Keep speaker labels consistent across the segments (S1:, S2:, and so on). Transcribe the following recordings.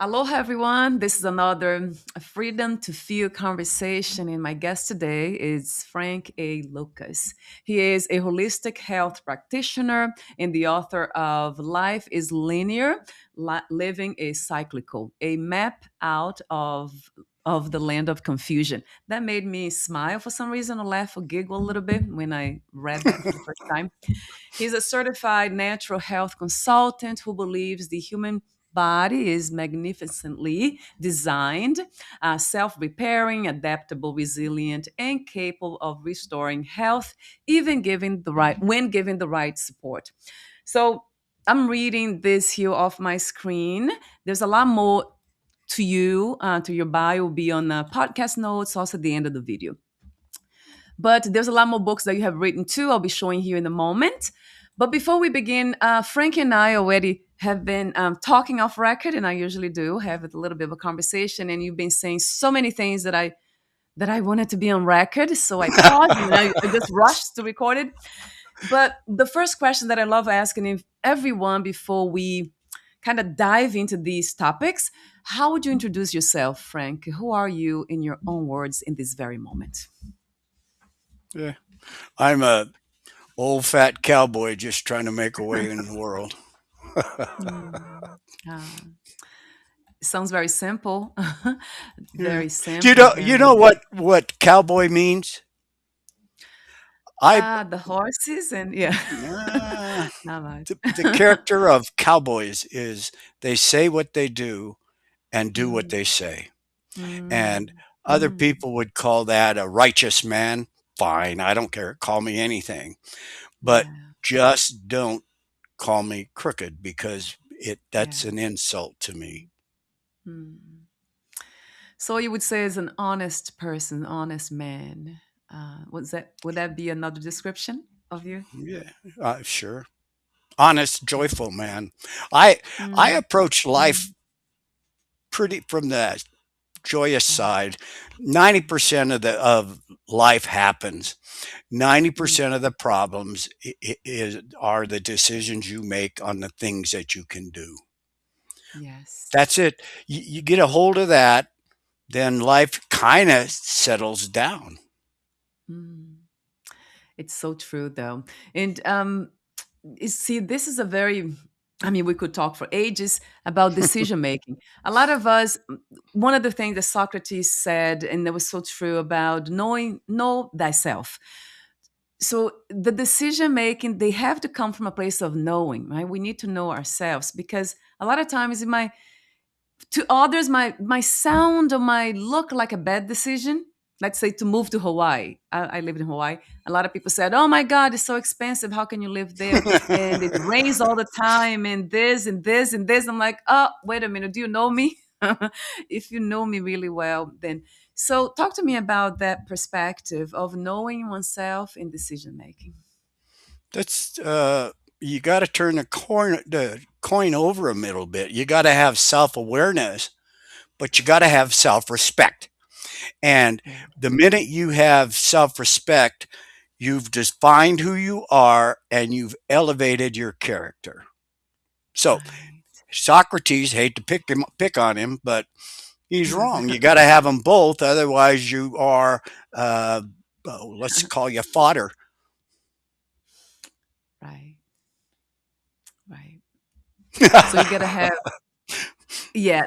S1: Aloha, everyone. This is another Freedom to Feel conversation. And my guest today is Frank A. Lucas. He is a holistic health practitioner and the author of Life is Linear, Living is Cyclical, a map out of the land of confusion. That made me smile for some reason, or laugh or giggle a little bit when I read that for the first time. He's a certified natural health consultant who believes the human body is magnificently designed, self repairing, adaptable, resilient, and capable of restoring health, even given the right when given the right support. So I'm reading this here off my screen. There's a lot more to your bio, will be on the podcast notes, also at the end of the video. But there's a lot more books that you have written too. I'll be showing here in a moment. But before we begin, Frank and I already have been talking off record, and I usually do have a little bit of a conversation. And you've been saying so many things that I wanted to be on record, so I paused and I just rushed to record it. But the first question that I love asking everyone before we kind of dive into these topics, how would you introduce yourself, Frank? Who are you in your own words in this very moment?
S2: Yeah. I'm a old fat cowboy just trying to make a way in the world.
S1: Mm. Sounds very simple.
S2: Yeah.
S1: Very
S2: You
S1: simple,
S2: know, you
S1: very.
S2: know what cowboy means? I
S1: The horses and yeah,
S2: uh,
S1: not much.
S2: the character of cowboys is they say what they do and do what
S1: Mm,
S2: they say. And
S1: mm,
S2: other
S1: mm.
S2: people would call that a righteous man. Fine, I don't care. Call me anything, but
S1: Yeah,
S2: just don't call me crooked because it that's
S1: yeah.
S2: an insult to me.
S1: Mm. So you would say as an honest person, honest man. Would that be another description of you?
S2: Yeah, sure. Honest, joyful man. I
S1: Mm,
S2: approach life
S1: mm,
S2: pretty from the joyous
S1: yeah,
S2: side. 90% of life happens.
S1: mm,
S2: 90% of the problems are the decisions you make on the things that you can do.
S1: yes.
S2: That's it. You get a hold of that, then life kind of settles down.
S1: Mm. It's so true, though. And see, this is a very, I mean, we could talk for ages about decision making. A lot of us, one of the things that Socrates said, and that was so true about know thyself. So the decision making, they have to come from a place of knowing, right? We need to know ourselves because a lot of times it might to others my sound or might look like a bad decision. Let's say to move to Hawaii. I lived in Hawaii. A lot of people said, oh my God, it's so expensive, how can you live there, and it rains all the time, and this and this and this. I'm like, oh, wait a minute, do you know me? If you know me really well, then so talk to me about that perspective of knowing oneself in decision making.
S2: That's you got to turn the coin over a little bit. You got to have self awareness, but you got to have self respect. And
S1: Yeah,
S2: the minute you have self respect, you've defined who you are and you've elevated your character. So
S1: right.
S2: Socrates, hate to pick on him, but he's wrong. You got to have them both, otherwise you are, uh, let's call you fodder.
S1: Right, right. So you gotta have, yeah,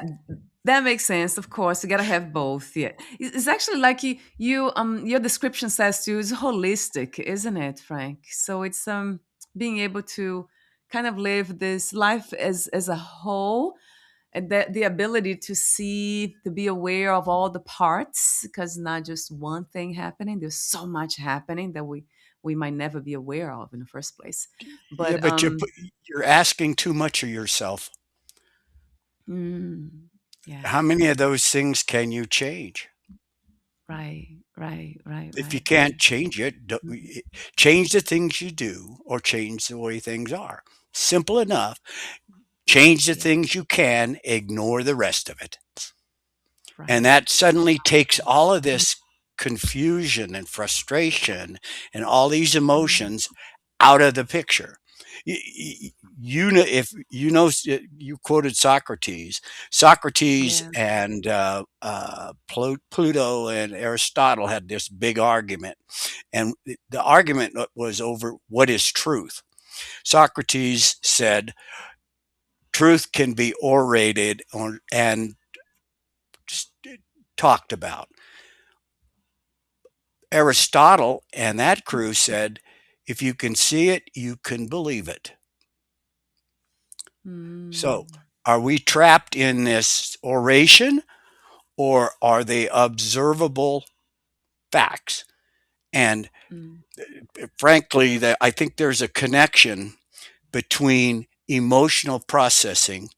S1: that makes sense. Of course, you gotta have both. Yeah, it's actually like your description says too. It's holistic, isn't it, Frank? So it's being able to kind of live this life as a whole, and that the ability to see, to be aware of all the parts, because not just one thing happening. There's so much happening that we might never be aware of in the first place.
S2: Yeah,
S1: But
S2: but you're asking too much of yourself.
S1: yeah,
S2: How many of those things can you change?
S1: right, right, right,
S2: If you
S1: right.
S2: can't change it, change the things you do or change the way things are. Simple enough. Change the
S1: Yeah,
S2: things you can, ignore the rest of it. And
S1: right.
S2: that suddenly takes all of this confusion and frustration and all these
S1: Mhm.
S2: emotions out of the picture. You know, if you know, you quoted Socrates. Socrates
S1: Yeah.
S2: and Pluto and Aristotle had this big argument, and the argument was over what is truth. Socrates said truth can be orated on and talked about. Aristotle and that crew said, if you can see it, you can believe it. So,
S1: Mm,
S2: are we trapped in this oration, or are they observable facts? And
S1: mm,
S2: frankly, I think there's a connection between emotional processing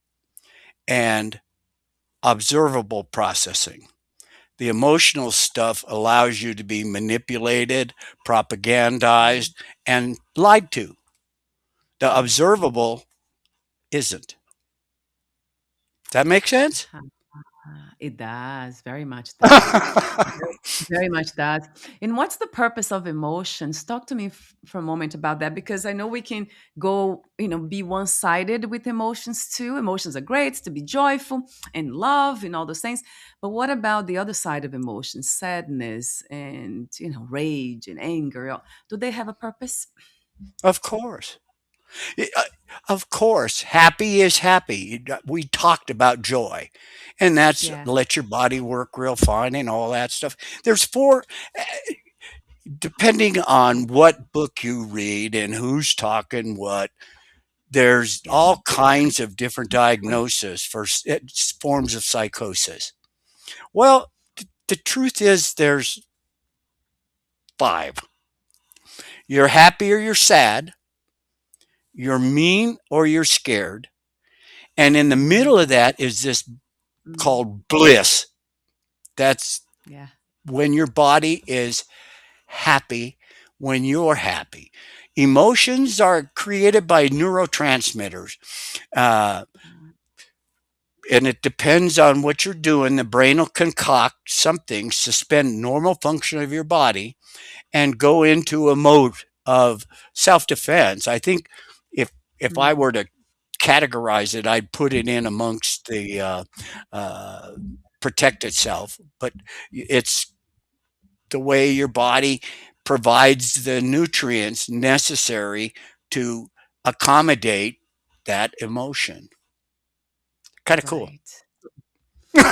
S2: and observable processing. The emotional stuff allows you to be manipulated,
S1: mm,
S2: propagandized, and lied to. The
S1: yeah.
S2: observable isn't. Does that make sense?
S1: It does, very much does. Very, very much does. And what's the purpose of emotions? Talk to me for a moment about that, because I know we can go, be one-sided with emotions too. Emotions are great to be joyful and love and all those things. But what about the other side of emotions, sadness and, rage and anger? Do they have a purpose?
S2: Of course. Uh, Of course, happy is happy. We talked about joy, and that's
S1: Yeah,
S2: let your body work real fine and all that stuff. There's four, depending on what book you read and who's talking what, there's
S1: yeah.
S2: all kinds of different diagnoses for forms of psychosis. Well, the truth is there's five. You're happy or you're sad, you're mean or you're scared, and in the
S1: Mm,
S2: middle of that is this
S1: mm,
S2: called bliss. That's
S1: yeah.
S2: when your body is happy, when you're happy. Emotions are created by neurotransmitters, uh,
S1: Mm,
S2: and it depends on what you're doing. The brain will concoct something, suspend normal function of your body, and go into a mode of self-defense. I think if I
S1: mm,
S2: were to categorize it, I'd put it in amongst the uh, protect itself, but it's the way your body provides the nutrients necessary to accommodate that emotion. Kind of cool.
S1: right.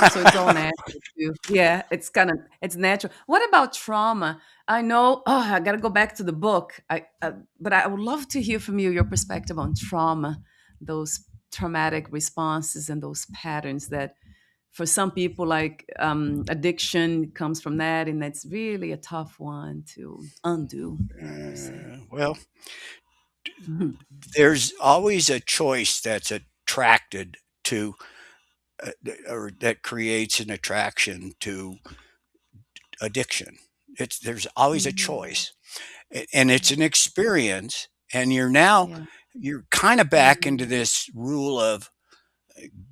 S1: So it's all natural too. Yeah, it's natural. What about trauma? I know. Oh, I got to go back to the book. But I would love to hear from you your perspective on trauma, those traumatic responses and those patterns that, for some people, like addiction comes from that, and that's really a tough one to undo, per se.
S2: Well,
S1: Mhm.
S2: there's always a choice that's attracted to, uh, or that creates an attraction to addiction. There's always a
S1: Mhm.
S2: choice, and it's
S1: Yeah,
S2: an experience. And
S1: yeah.
S2: you're kind of back into
S1: Mm,
S2: this rule of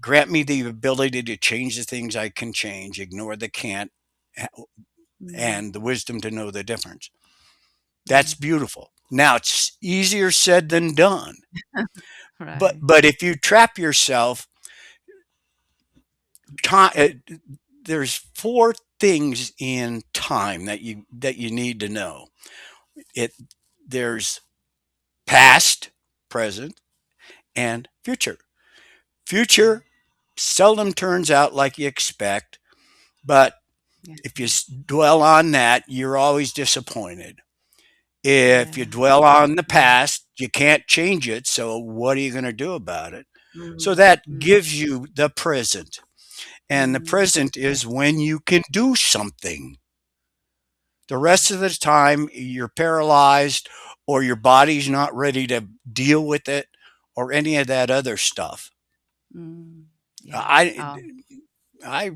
S2: grant me the ability to change the things I can change, ignore the can't,
S1: mm,
S2: and the wisdom to know the difference.
S1: yeah.
S2: That's beautiful. Now it's easier said than done. But
S1: Right.
S2: if you trap yourself, time, there's four things in time that you need to know. It There's past, present, and future.
S1: Yeah.
S2: Future seldom turns out like you expect, but
S1: Yeah.
S2: if you dwell on that, you're always disappointed. If you
S1: Yeah.
S2: dwell on the
S1: Mm,
S2: past, you can't change it. So, what are you going to do about it? So,
S1: mm,
S2: that
S1: mm,
S2: gives you the present. And the
S1: mm.
S2: present
S1: Yeah.
S2: is when you can do something. The rest of the time, you're paralyzed or your body's not ready to deal with it or any of that other stuff.
S1: Mm, yeah.
S2: I,
S1: Oh,
S2: I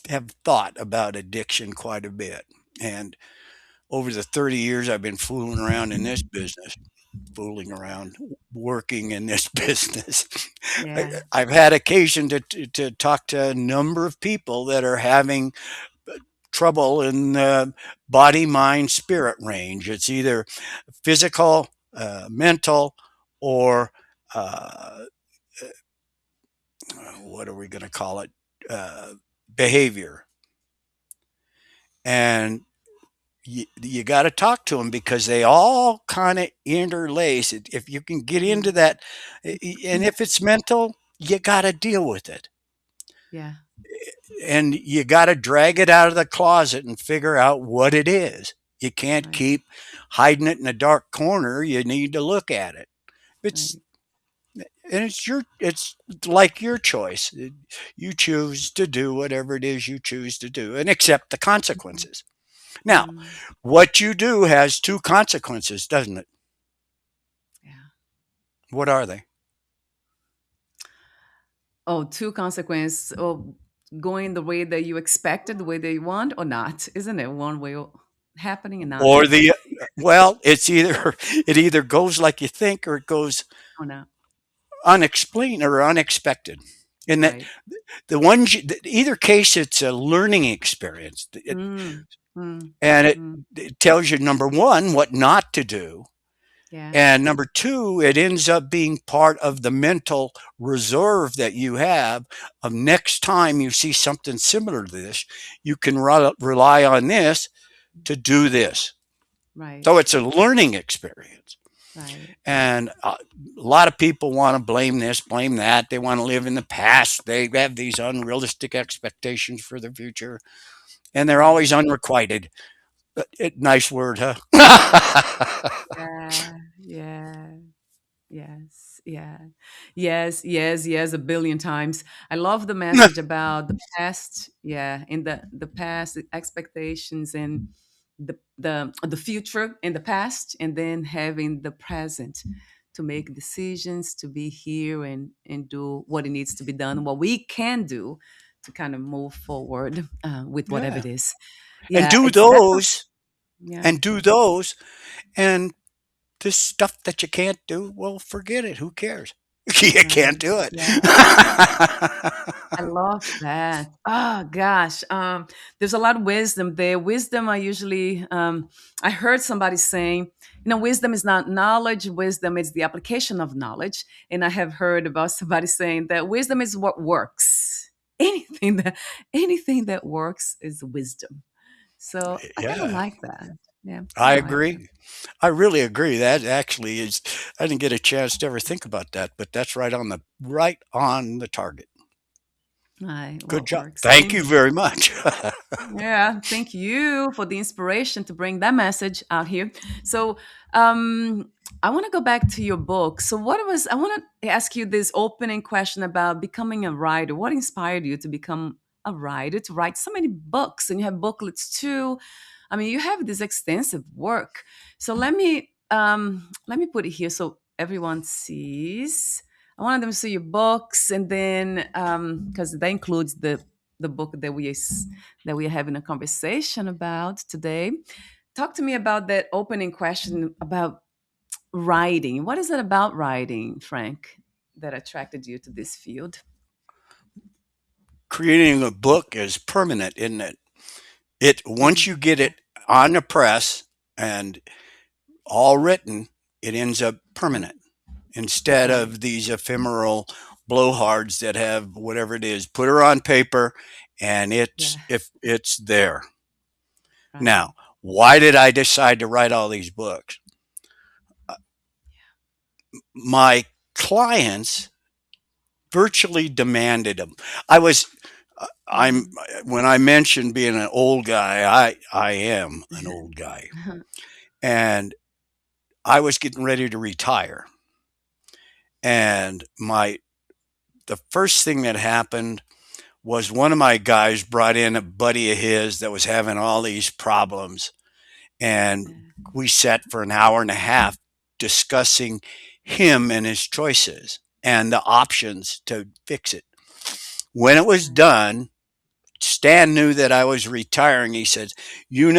S2: have thought about addiction quite a bit. And over the 30 years I've been fooling around in this business, fooling around working in this business,
S1: yeah.
S2: I've had occasion to talk to a number of people that are having trouble in the body, mind, spirit range. It's either physical, mental, or uh, what are we going to call it? Uh, Behavior. And you got to talk to them because they all kind of interlace. If you can get into
S1: Mm.
S2: that, and if it's mental, you got to deal with it.
S1: Yeah.
S2: And you got to drag it out of the closet and figure out what it is. You can't
S1: Right.
S2: keep hiding it in a dark corner. You need to look at it. It's
S1: Right.
S2: and it's like your choice. You choose to do whatever it is you choose to do and accept the
S1: Mhm.
S2: consequences. Now,
S1: Mm.
S2: what you do has two consequences, doesn't it?
S1: Yeah.
S2: What are they?
S1: Oh, two consequences of going the way that you expected, the way that you want, or not, isn't it? One way happening and not
S2: Or
S1: happening,
S2: the well, it's either it either goes like you think or it goes
S1: or not.
S2: unexplained or unexpected. And that
S1: Right.
S2: the ones either case it's a learning experience.
S1: Mm. Mm.
S2: And
S1: Mm.
S2: it tells you number one what not to do,
S1: Yeah.
S2: and number two it ends up being part of the mental reserve that you have of next time you see something similar to this you can rely on this to do this.
S1: Right.
S2: So it's a learning experience.
S1: Right. Right.
S2: And a lot of people want to blame this, blame that. They want to live in the past. They have these unrealistic expectations for the future, and they're
S1: Right.
S2: always unrequited. Nice word, huh?
S1: Yeah. Yeah. Yes, yeah. Yes, yes, yes, a billion times. I love the message about the past, yeah, in the past, the expectations and the future in the past, and then having the present to make decisions, to be here and do what it needs to be done, what we can do to kind of move forward with whatever
S2: Yeah.
S1: it is.
S2: And
S1: Yeah,
S2: do
S1: it's that's a,
S2: those,
S1: yeah.
S2: and do those, and this stuff that you can't do, well, forget it. Who cares? You can't
S1: Right.
S2: do it.
S1: Yeah. I love that. Oh gosh, there's a lot of wisdom there. Wisdom, I usually, I heard somebody saying, wisdom is not knowledge. Wisdom is the application of knowledge. And I have heard about somebody saying that wisdom is what works. Anything that works is wisdom. So I kind of
S2: Yeah,
S1: like that. Yeah,
S2: I
S1: I like that.
S2: agree. I really agree. That actually is. I didn't get a chance to ever think about that, but that's right on the target. Good
S1: What
S2: job.
S1: works.
S2: Thank
S1: Thank
S2: you very much.
S1: Yeah, thank you for the inspiration to bring that message out here. So, I want to go back to your book. So, I want to ask you this opening question about becoming a writer. What inspired you to become a writer, to write so many books? And you have booklets too. I mean, you have this extensive work. So, let me put it here so everyone sees. I wanted them to see your books, and then because that includes the book that we are having a conversation about today. Talk to me about that opening question about writing. What is it about writing, Frank, that attracted you to this field?
S2: Creating a book is permanent, isn't it? It once
S1: Mm,
S2: you get it on the press and all written, it ends up
S1: right,
S2: permanent instead
S1: right,
S2: of these ephemeral blowhards that have whatever it is. Put her on paper, and
S1: yeah,
S2: if it's there.
S1: right,
S2: Now, why did I decide to write all these books? My clients virtually demanded them. I was I'm
S1: mm.
S2: when I mentioned being an old guy, I am an old guy. And I was getting ready to retire. And my the first thing that happened was one of my guys brought in a buddy of his that was having all these problems, and
S1: Yeah,
S2: we sat for an hour and a half discussing him and his choices and the options to fix it. When it was
S1: right,
S2: done, Stan knew that I was retiring. He said, you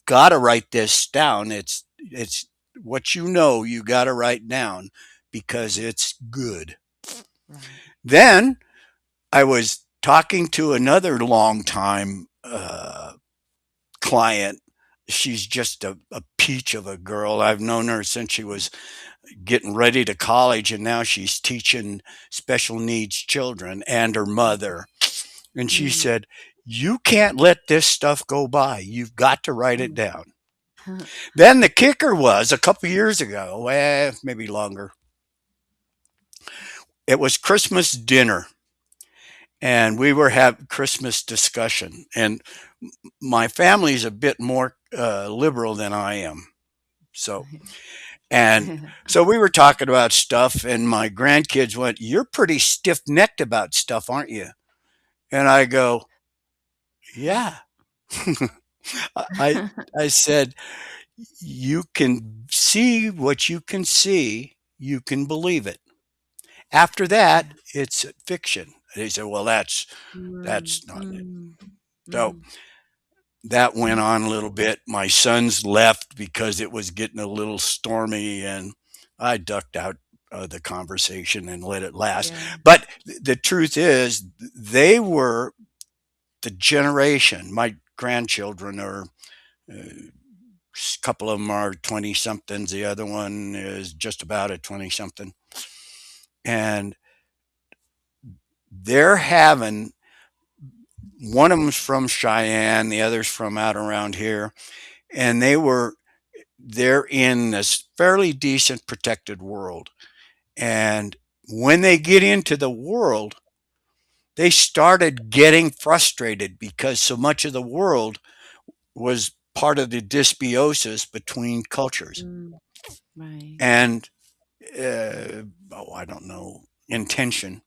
S2: got to write this down. It's what you got to write down because
S1: right,
S2: it's good."
S1: right.
S2: Then I was talking to another longtime client she's just a peach of a girl. I've known her since she was getting ready to college, and now she's teaching special needs children and her mother. And she
S1: Mm.
S2: said, "You can't let this stuff go by. You've got to write it down." Then the kicker was a couple years ago, maybe longer, it was Christmas dinner, and we were having Christmas discussion. And my family's a bit more liberal than I am. So, and so we were talking about stuff, and my grandkids went, "You're pretty stiff necked about stuff, aren't you?" And I go, "Yeah." I I said, "You can see what you can see, you can believe it. After that,
S1: Yes.
S2: it's fiction." They said, "Well,
S1: Mm,
S2: that's not it."
S1: mm,
S2: So
S1: mm.
S2: that went on a little bit. My sons left because it was getting a little stormy, and I ducked out of the conversation and let it last.
S1: Yeah.
S2: But the truth is, they were the generation. My grandchildren are, a couple of them are 20 somethings, the other one is just about a 20 something. And they're having, one of them's from Cheyenne, the other's from out around here, and they're in this fairly decent protected world. And when they get into the world, they started getting frustrated because so much of the world was part of the dysbiosis between cultures.
S1: Mm, right.
S2: And, I don't know, intention,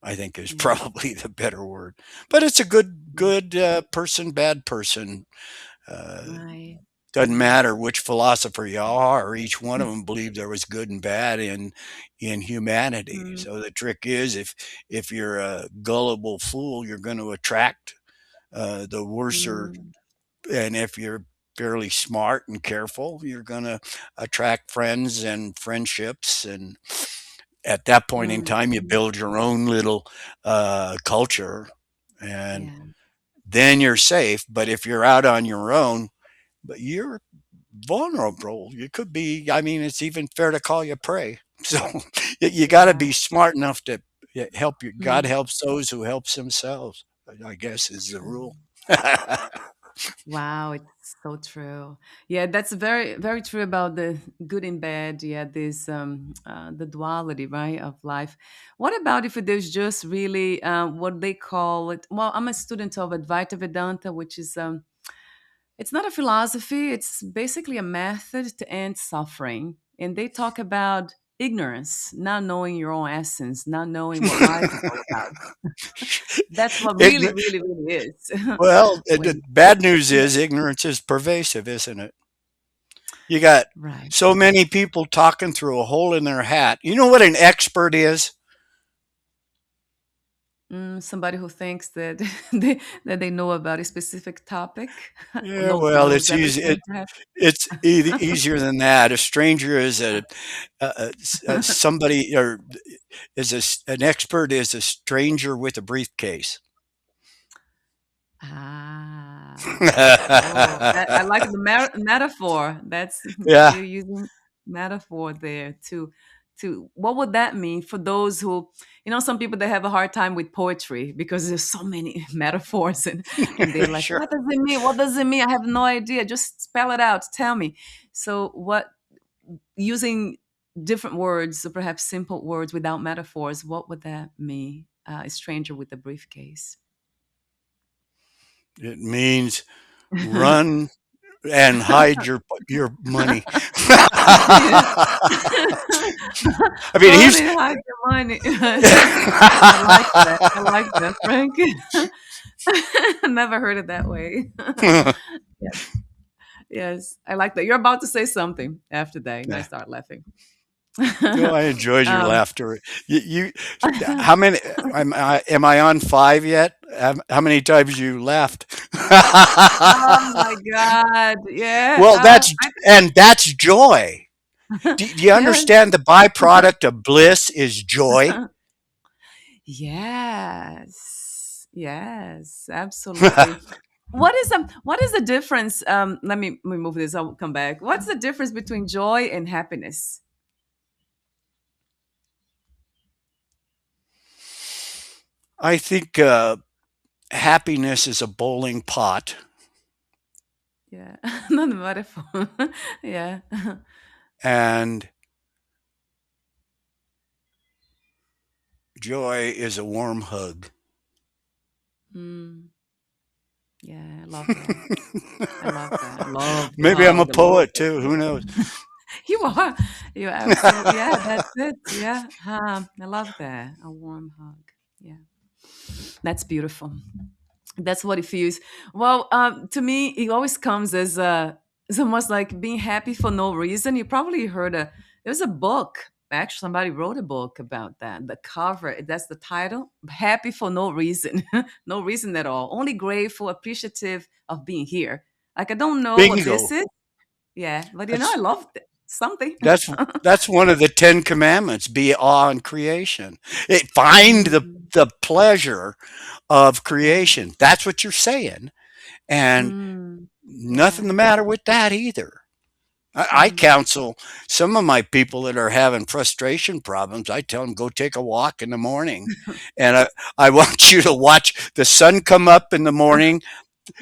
S2: I think is
S1: Yeah.
S2: probably the better word. But it's a good person, bad person. Uh,
S1: Right.
S2: Doesn't
S1: Mm.
S2: matter which philosopher you are. Each one of them believed there was good and bad in humanity.
S1: Mm,
S2: So the trick is, if you're a gullible fool, you're going to attract the worser,
S1: mm,
S2: and if you're fairly smart and careful, you're going to attract friends and friendships. And at that point in
S1: mm,
S2: time, you
S1: mm.
S2: build your own little culture, and
S1: Yeah.
S2: then you're safe. But if you're out on your own, but you're vulnerable. You could be, I mean, it's even fair to call you prey. So you got to
S1: Yeah.
S2: be smart enough to help you. God
S1: Mm.
S2: helps those who helps themselves, I guess is the
S1: True.
S2: rule.
S1: Wow, it's so true. Yeah, that's very, very true about the good and bad. Yeah, this the duality, right, of life. What about if there's just really what they call it? Well, I'm a student of Advaita Vedanta, which is it's not a philosophy. It's basically a method to end suffering, and they talk about ignorance, not knowing your own essence, not knowing what life is all about. That's what really,
S2: Ign-
S1: really, really is.
S2: well, the
S1: when
S2: bad news is ignorance is pervasive, isn't it? You got
S1: right.
S2: so many people talking through a hole in their hat. You know what an expert is?
S1: Somebody who thinks that that they know about a specific topic,
S2: Yeah, well,
S1: knows
S2: it's easy.
S1: everything, perhaps.
S2: It's easier than that. A stranger is a somebody, or an expert is a stranger with a briefcase.
S1: Ah, oh, that, I like the metaphor. That's
S2: Yeah,
S1: you're using metaphor there to what would that mean for those who some people that have a hard time with poetry because there's so many metaphors and they're like,
S2: sure.
S1: what does it mean? What does it mean? I have no idea. Just spell it out. Tell me. So what using different words, or perhaps simple words without metaphors, what would that mean? A stranger with a briefcase.
S2: It means run and hide your money.
S1: Yeah.
S2: I mean,
S1: Run
S2: he's
S1: and hide your money. I like that. I like that, Frank. Never heard it that way. Yeah. Yes, I like that. You're about to say something after that, and I
S2: Yeah.
S1: start laughing.
S2: No, I enjoyed your
S1: um,
S2: laughter. How many? Am I on five yet? How many times you laughed?
S1: oh my God! Yeah,
S2: Well, that's joy. Do you
S1: yes,
S2: understand the byproduct of bliss is joy?
S1: yes, yes, absolutely. what is the difference? Let me move this. I'll come back. What's the difference between joy and happiness?
S2: I think happiness is a bowling pot,
S1: Yeah, not the metaphor. Yeah.
S2: and joy is a warm hug.
S1: Mm, yeah, I love that. I love that. I love the
S2: Maybe I'm a
S1: hug. I love
S2: poet
S1: it.
S2: too. Who knows?
S1: You are. You're absolutely. Yeah, that's it. Yeah. I love that. A warm hug. Yeah. That's beautiful. That's what it feels. Well, to me, it always comes as it's almost like being happy for no reason. You probably heard there's a book. Actually, somebody wrote a book about that. The cover, that's the title. Happy for no reason. No reason at all. Only grateful, appreciative of being here. Like I don't know what this
S2: Bingo.
S1: is. Yeah, but I
S2: That's
S1: love something.
S2: that's that's one of the 10 Commandments. Be awe in creation. Find
S1: Mm,
S2: the pleasure of
S1: yeah.
S2: creation. That's what you're saying, and
S1: Mm,
S2: nothing
S1: yeah.
S2: the matter with that either. I
S1: Mm.
S2: counsel some of my people that are having frustration problems. I tell them go take a walk in the morning, and I want you to watch the sun come up in the morning,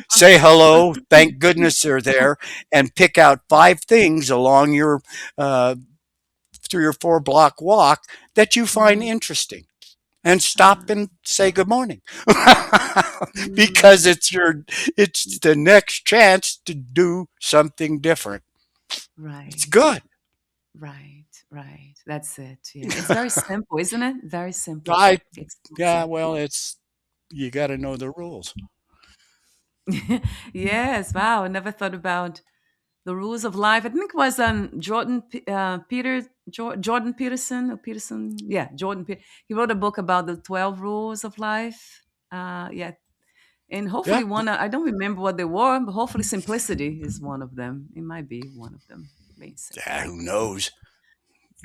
S2: say hello, thank goodness they're there, and pick out 5 things along your 3 or 4 block walk that you find
S1: Mm,
S2: interesting, and stop
S1: ah,
S2: and say good morning. Because
S1: mm.
S2: it's the next chance to do something different. It's
S1: Right.
S2: good.
S1: Right, right. That's it. Yeah. It's very simple, isn't it? Very simple.
S2: I
S1: It's
S2: Yeah,
S1: simple.
S2: well, it's you got to know the rules.
S1: Yes. Wow. I never thought about the rules of life. I think it was Jordan Peterson or Peterson. Yeah, he wrote a book about the 12 rules of life. Yeah. And
S2: Yeah,
S1: hopefully I don't remember what they were, but hopefully simplicity is one of them. It might be one of them. Being
S2: yeah,
S1: simple.
S2: who knows?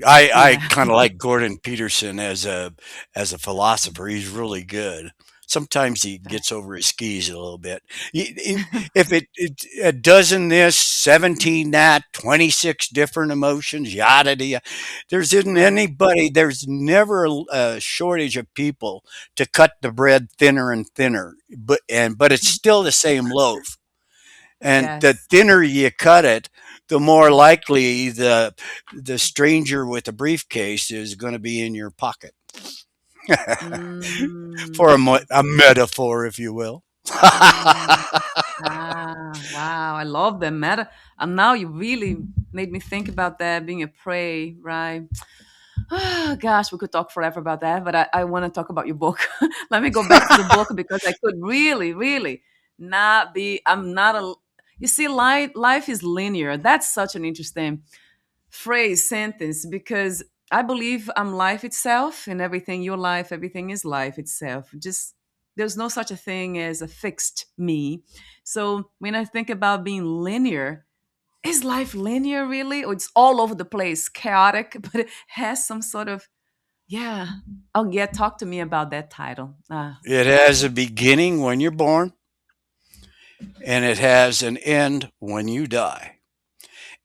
S2: I
S1: Yeah.
S2: kind of like Gordon Peterson as a philosopher. He's really good. Sometimes he
S1: That,
S2: gets over his skis a little bit. If a dozen this, 17 that, 26 different emotions, yada yada.
S1: right.
S2: There's never a shortage of people to cut the bread thinner and thinner, but it's still the same loaf. And the
S1: Yes.
S2: thinner you cut it, the more likely the stranger with the briefcase is going to be in your pocket. For
S1: Mm,
S2: a metaphor, if you will.
S1: mm. Ah, wow. I love the meta. And now you really made me think about that being a prey, right? Ah, gosh, we could talk forever about that, but I want to talk about your book. Let me go back to the book because I could really, really not be, I'm not a, you see, life is linear. That's such an interesting phrase, sentence, because I believe I'm life itself and everything, your life, everything is life itself. Just there's no such a thing as a fixed me. So when I think about being linear, is life linear really? Or it's all over the place, chaotic, but it has some sort of, yeah. Oh, yeah. Talk to me about that title.
S2: It has a beginning when you're born, and it has an end when you die.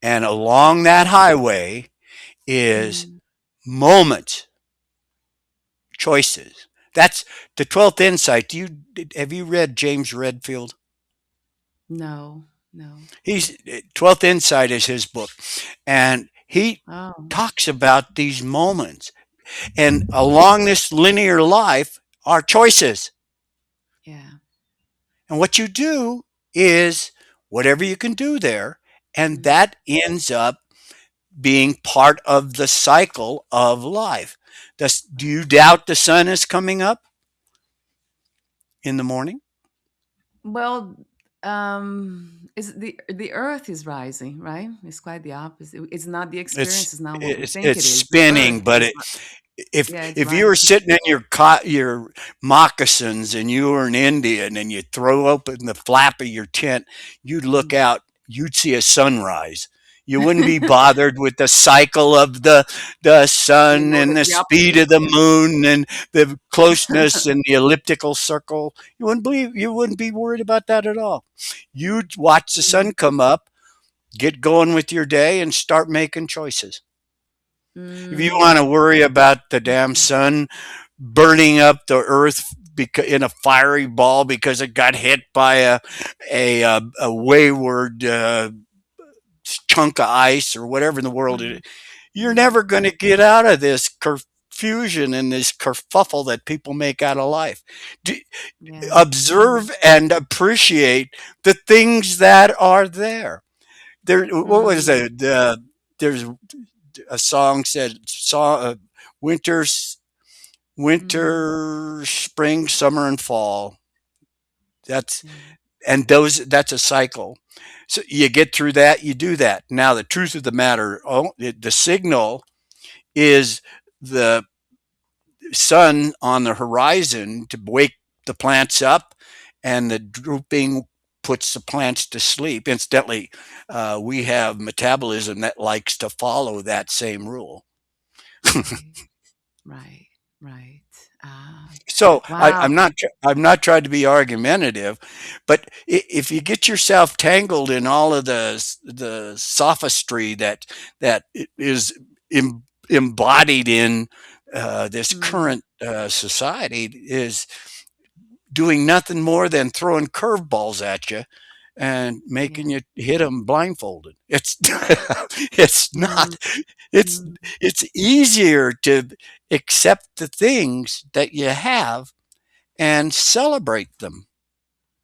S2: And along that highway is
S1: Mm,
S2: moments, choices. That's the 12th insight. Have you read James Redfield?
S1: no, no.
S2: He's 12th Insight is his book, and he
S1: Oh,
S2: talks about these moments. And along this linear life are choices.
S1: yeah.
S2: And what you do is whatever you can do there, and
S1: Mm,
S2: that ends up being part of the cycle of life. Do
S1: right.
S2: you doubt the sun is coming up in the morning?
S1: Well, is the Earth is rising, right? It's quite the opposite. It's not the experience. It's not what we think
S2: It's
S1: it is. The Earth
S2: spinning, but
S1: is, yeah, it's
S2: if you were
S1: rising.
S2: sitting in your moccasins and you were an Indian and you throw open the flap of your tent, you'd look
S1: Mm,
S2: out, you'd see a sunrise. You wouldn't be bothered with the cycle of the
S1: You
S2: sun
S1: know,
S2: and the
S1: the
S2: speed
S1: opposite.
S2: of the
S1: Yeah.
S2: moon and the closeness and the elliptical circle. You wouldn't be worried about that at all. You'd watch the
S1: Mm,
S2: sun come up, get going with your day, and start making choices. If you want to
S1: mm,
S2: worry about the damn
S1: okay.
S2: sun burning up the earth in a fiery ball because it got hit by a wayward chunk of ice or whatever in the world it is,
S1: Mm,
S2: you're
S1: mm,
S2: never going to get out of this confusion and this kerfuffle that people make out of life. D-
S1: yeah. Mm,
S2: Observe and appreciate the things that are there. There, what was
S1: mm,
S2: it? There's a song said, winter,
S1: mm,
S2: spring, summer, and fall. That's
S1: yeah.
S2: that's a cycle. So you get through that, you do that. Now the truth of the matter, the signal is the sun on the horizon to wake the plants up, and the drooping puts the plants to sleep. Incidentally, we have metabolism that likes to follow that same rule.
S1: Right. Right. Right.
S2: So
S1: Wow.
S2: I'm not trying to be argumentative, but if you get yourself tangled in all of the sophistry that is embodied in this
S1: Mm,
S2: current society, is doing nothing more than throwing curveballs at you and making
S1: yeah.
S2: you hit them blindfolded. It's it's not
S1: Mm,
S2: it's
S1: mm,
S2: it's easier to accept the things that you have and celebrate them.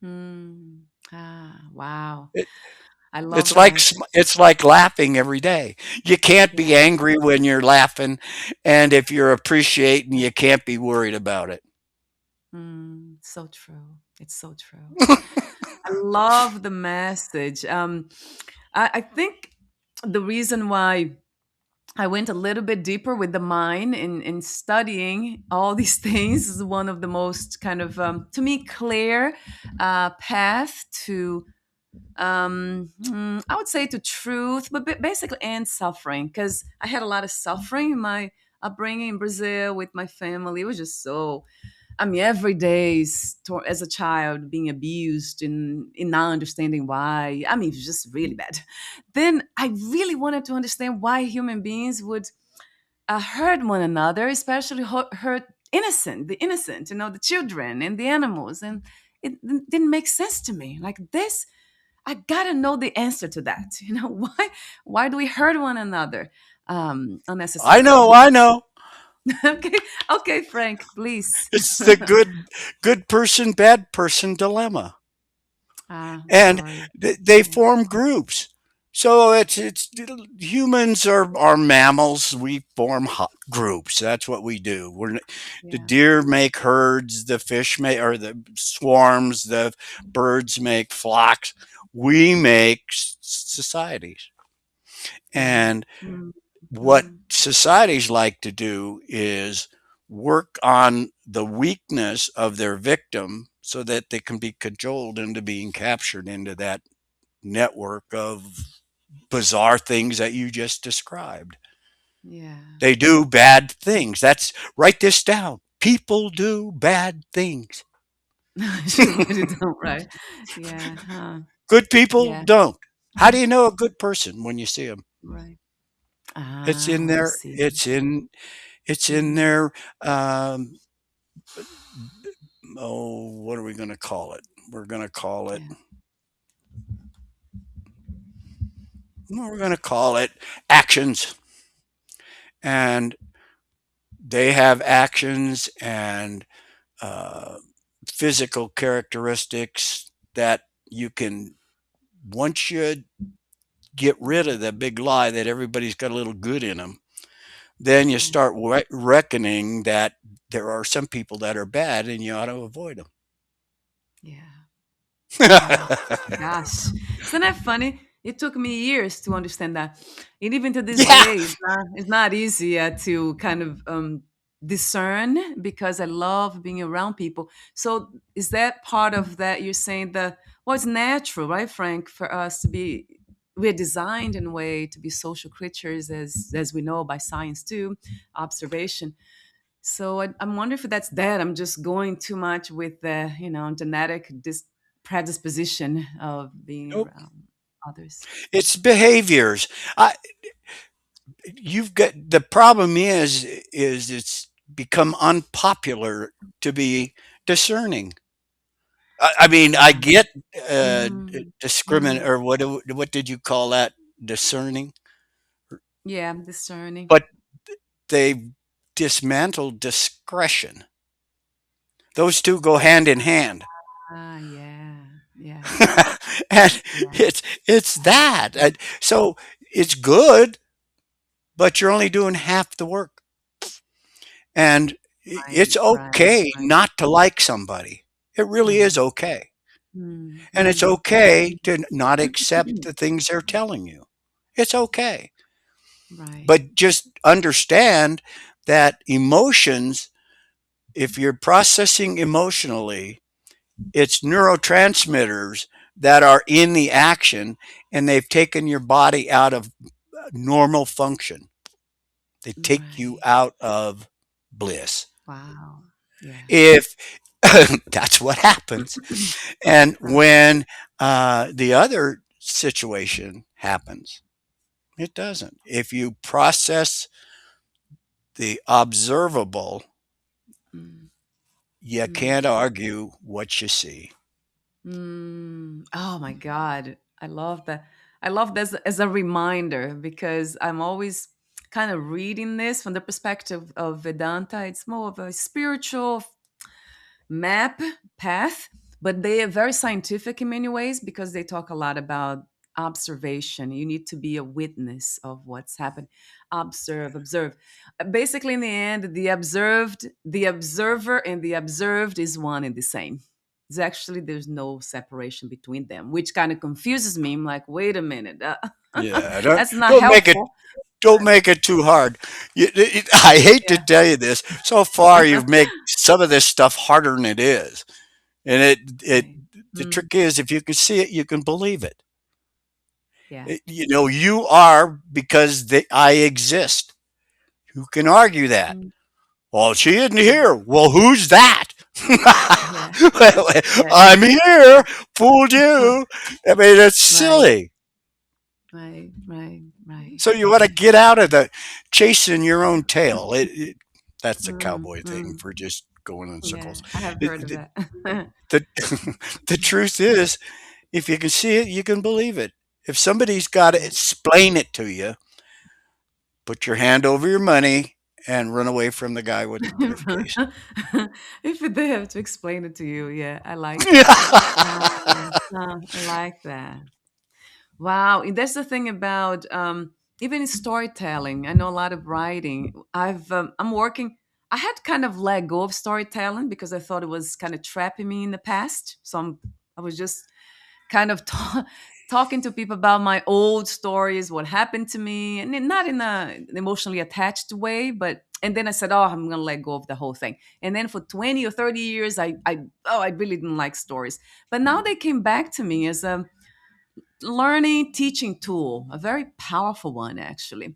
S1: mm. Wow.
S2: It,
S1: I love that.
S2: it's like laughing every day. You can't be
S1: Yeah.
S2: angry when you're laughing, and if you're appreciating, you can't be worried about it.
S1: So true. It's so true. I love the message. I think the reason why I went a little bit deeper with the mind in studying all these things is one of the most kind of, to me, clear path to, I would say, to truth, but basically, and suffering. Because I had a lot of suffering in my upbringing in Brazil with my family. It was just so, I mean, every day as a child being abused and in not understanding why. I mean, it was just really bad. Then I really wanted to understand why human beings would hurt one another, especially hurt the innocent, the children and the animals. And it didn't make sense to me. Like this, I gotta know the answer to that. Why do we hurt one another
S2: I
S1: unnecessarily?
S2: know, I know.
S1: Okay, okay, Frank, please.
S2: It's the good person, bad person dilemma. And
S1: Sorry.
S2: they
S1: Yeah,
S2: form groups. So it's humans are mammals. We form groups. That's what we do. The
S1: yeah,
S2: deer make herds, the fish make or the swarms, the birds make flocks. We make societies.
S1: yeah.
S2: And
S1: Mm,
S2: what
S1: mm,
S2: societies like to do is work on the weakness of their victim so that they can be cajoled into being captured into that network of bizarre things that you just described.
S1: yeah.
S2: They do bad things. Write this down. People do bad things.
S1: I should write it down, right? Yeah, huh.
S2: Good people
S1: Yeah,
S2: don't. How do you know a good person when you see them?
S1: right.
S2: It's in
S1: I
S2: their
S1: see.
S2: it's in
S1: Mm,
S2: their what are we going to call it? We're going to call it
S1: yeah,
S2: we're going to call it actions. And they have actions and uh, physical characteristics that you can, once you get rid of the big lie that everybody's got a little good in them, then you
S1: yeah,
S2: start reckoning that there are some people that are bad and you ought to avoid
S1: yeah.
S2: them.
S1: Wow. Gosh, isn't that funny? It took me years to understand that, and even to this
S2: Yeah.
S1: day, it's not easy to kind of discern because I love being around people. So, is that part of that? You're saying that, well, it's natural, right, Frank, for us to be we're designed in a way to be social creatures, as we know by science too, observation. So I'm wondering if that's that. I'm just going too much with the genetic predisposition of being
S2: Nope.
S1: around others.
S2: It's behaviors. I, you've got the problem is it's become unpopular to be discerning. I mean, I
S1: Yeah.
S2: get
S1: Mm,
S2: discriminate,
S1: mm.
S2: or what did you call that? Discerning,
S1: Yeah, discerning.
S2: but they dismantled discretion. Those two go hand in hand.
S1: Ah, yeah, yeah,
S2: And
S1: yeah.
S2: it's that. So it's good, but you're only doing half the work. And
S1: Right,
S2: it's
S1: right,
S2: okay
S1: right.
S2: not to like somebody. It really is
S1: Mm,
S2: okay.
S1: mm,
S2: And it's
S1: mm,
S2: okay to not accept the things they're telling you. It's okay.
S1: right,
S2: But just understand that emotions, if you're processing emotionally, it's neurotransmitters that are in the action and they've taken your body out of normal function. They take you
S1: right.
S2: out of bliss.
S1: Wow. Yeah.
S2: If that's what happens. And
S1: Right.
S2: when the other situation happens, it doesn't. If you process the observable,
S1: Mm,
S2: you
S1: mm,
S2: can't argue what you see.
S1: mm. Oh my God. I love that. I love this as a reminder because I'm always kind of reading this from the perspective of Vedanta. It's more of a spiritual map path, but they are very scientific in many ways because they talk a lot about observation. You need to be a witness of what's happened. Observe, observe. Basically, in the end, the observed, the observer, and the observed is one and the same. It's actually there's no separation between them, which kind of confuses me. I'm like, wait a minute,
S2: Yeah, don't
S1: that's not
S2: don't make it
S1: helpful.
S2: don't make it too hard. I hate to
S1: Yeah,
S2: tell you this. So far, you've made some of this stuff harder than it is, and
S1: right.
S2: the
S1: Mm,
S2: trick is if you can see it, you can believe it.
S1: yeah.
S2: You are because I exist. Who can argue that?
S1: Mm,
S2: Well, she isn't
S1: mm,
S2: here. Well, who's that?
S1: yeah. Yeah.
S2: I'm here. Fooled you. I mean, it's
S1: Right.
S2: silly.
S1: Right, right, right,
S2: So you want to
S1: right.
S2: get out of the chasing your own tail. That's a
S1: Mm,
S2: cowboy thing
S1: mm.
S2: for just going in
S1: Yeah,
S2: circles.
S1: I have
S2: It-
S1: heard of
S2: the,
S1: that.
S2: the, the truth is, if you can see it, you can believe it. If somebody's got to
S1: Yeah.
S2: explain it to you, put your hand over your money and run away from the guy with the briefcase.
S1: If they have to explain it to you, yeah, I like that. I like that. Wow, and that's the thing about even in storytelling. I know a lot of writing. I'm working. I had kind of let go of storytelling because I thought it was kind of trapping me in the past. I was just kind of talking to people about my old stories, what happened to me, and not in a an emotionally attached way, but and then I said, "Oh, I'm gonna let go of the whole thing." And then for 20 or 30 years, I really didn't like stories, but now they came back to me as a learning teaching tool, a very powerful one actually.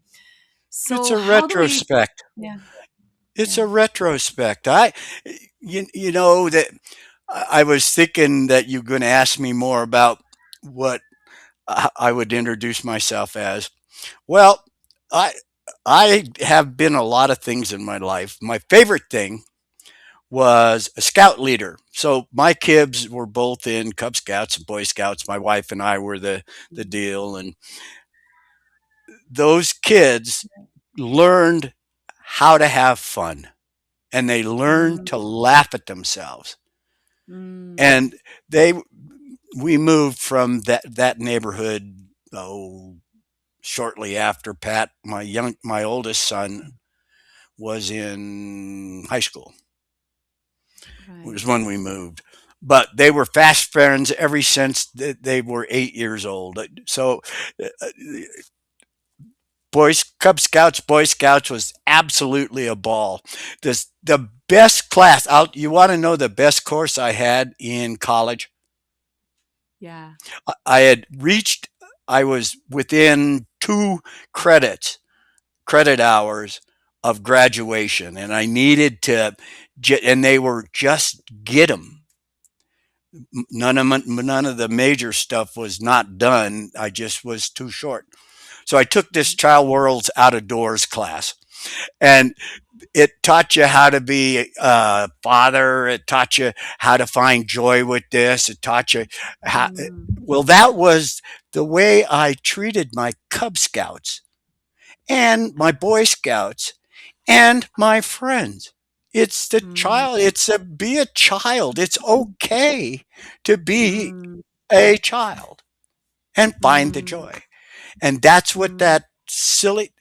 S2: It's
S1: So
S2: a
S1: how do we?
S2: retrospect.
S1: Yeah,
S2: It's
S1: yeah.
S2: a retrospect. You know that I was thinking that you're going to ask me more about what I would introduce myself as. Well, I I have been a lot of things in my life. My favorite thing was a scout leader. So my kids were both in Cub Scouts and Boy Scouts. My wife and I were the
S1: Mm,
S2: deal, and those kids learned how to have fun and they learned to
S1: mm,
S2: laugh at themselves.
S1: mm,
S2: And they we moved from that neighborhood shortly after Pat, my oldest son was in high school. It was
S1: right.
S2: when we moved. But they were fast friends ever since they were 8 years old. So, uh, Cub Scouts, Boy Scouts was absolutely a ball. The best class out. You want to know the best course I had in college?
S1: Yeah.
S2: I had reached I was within 2 credit hours of graduation, and I needed to, and they were just get them. None of the major stuff was not done. I just was too short. So I took this Child World's Out of Doors class, and it taught you how to be a father. It taught you how to find joy with this. It taught you how.
S1: Mm,
S2: Well, that was the way I treated my Cub Scouts and my Boy Scouts and my friends. It's the
S1: mm,
S2: child. It's a be a child. It's okay to be
S1: mm,
S2: a child and find the
S1: mm,
S2: joy. And that's what
S1: mm,
S2: that silly,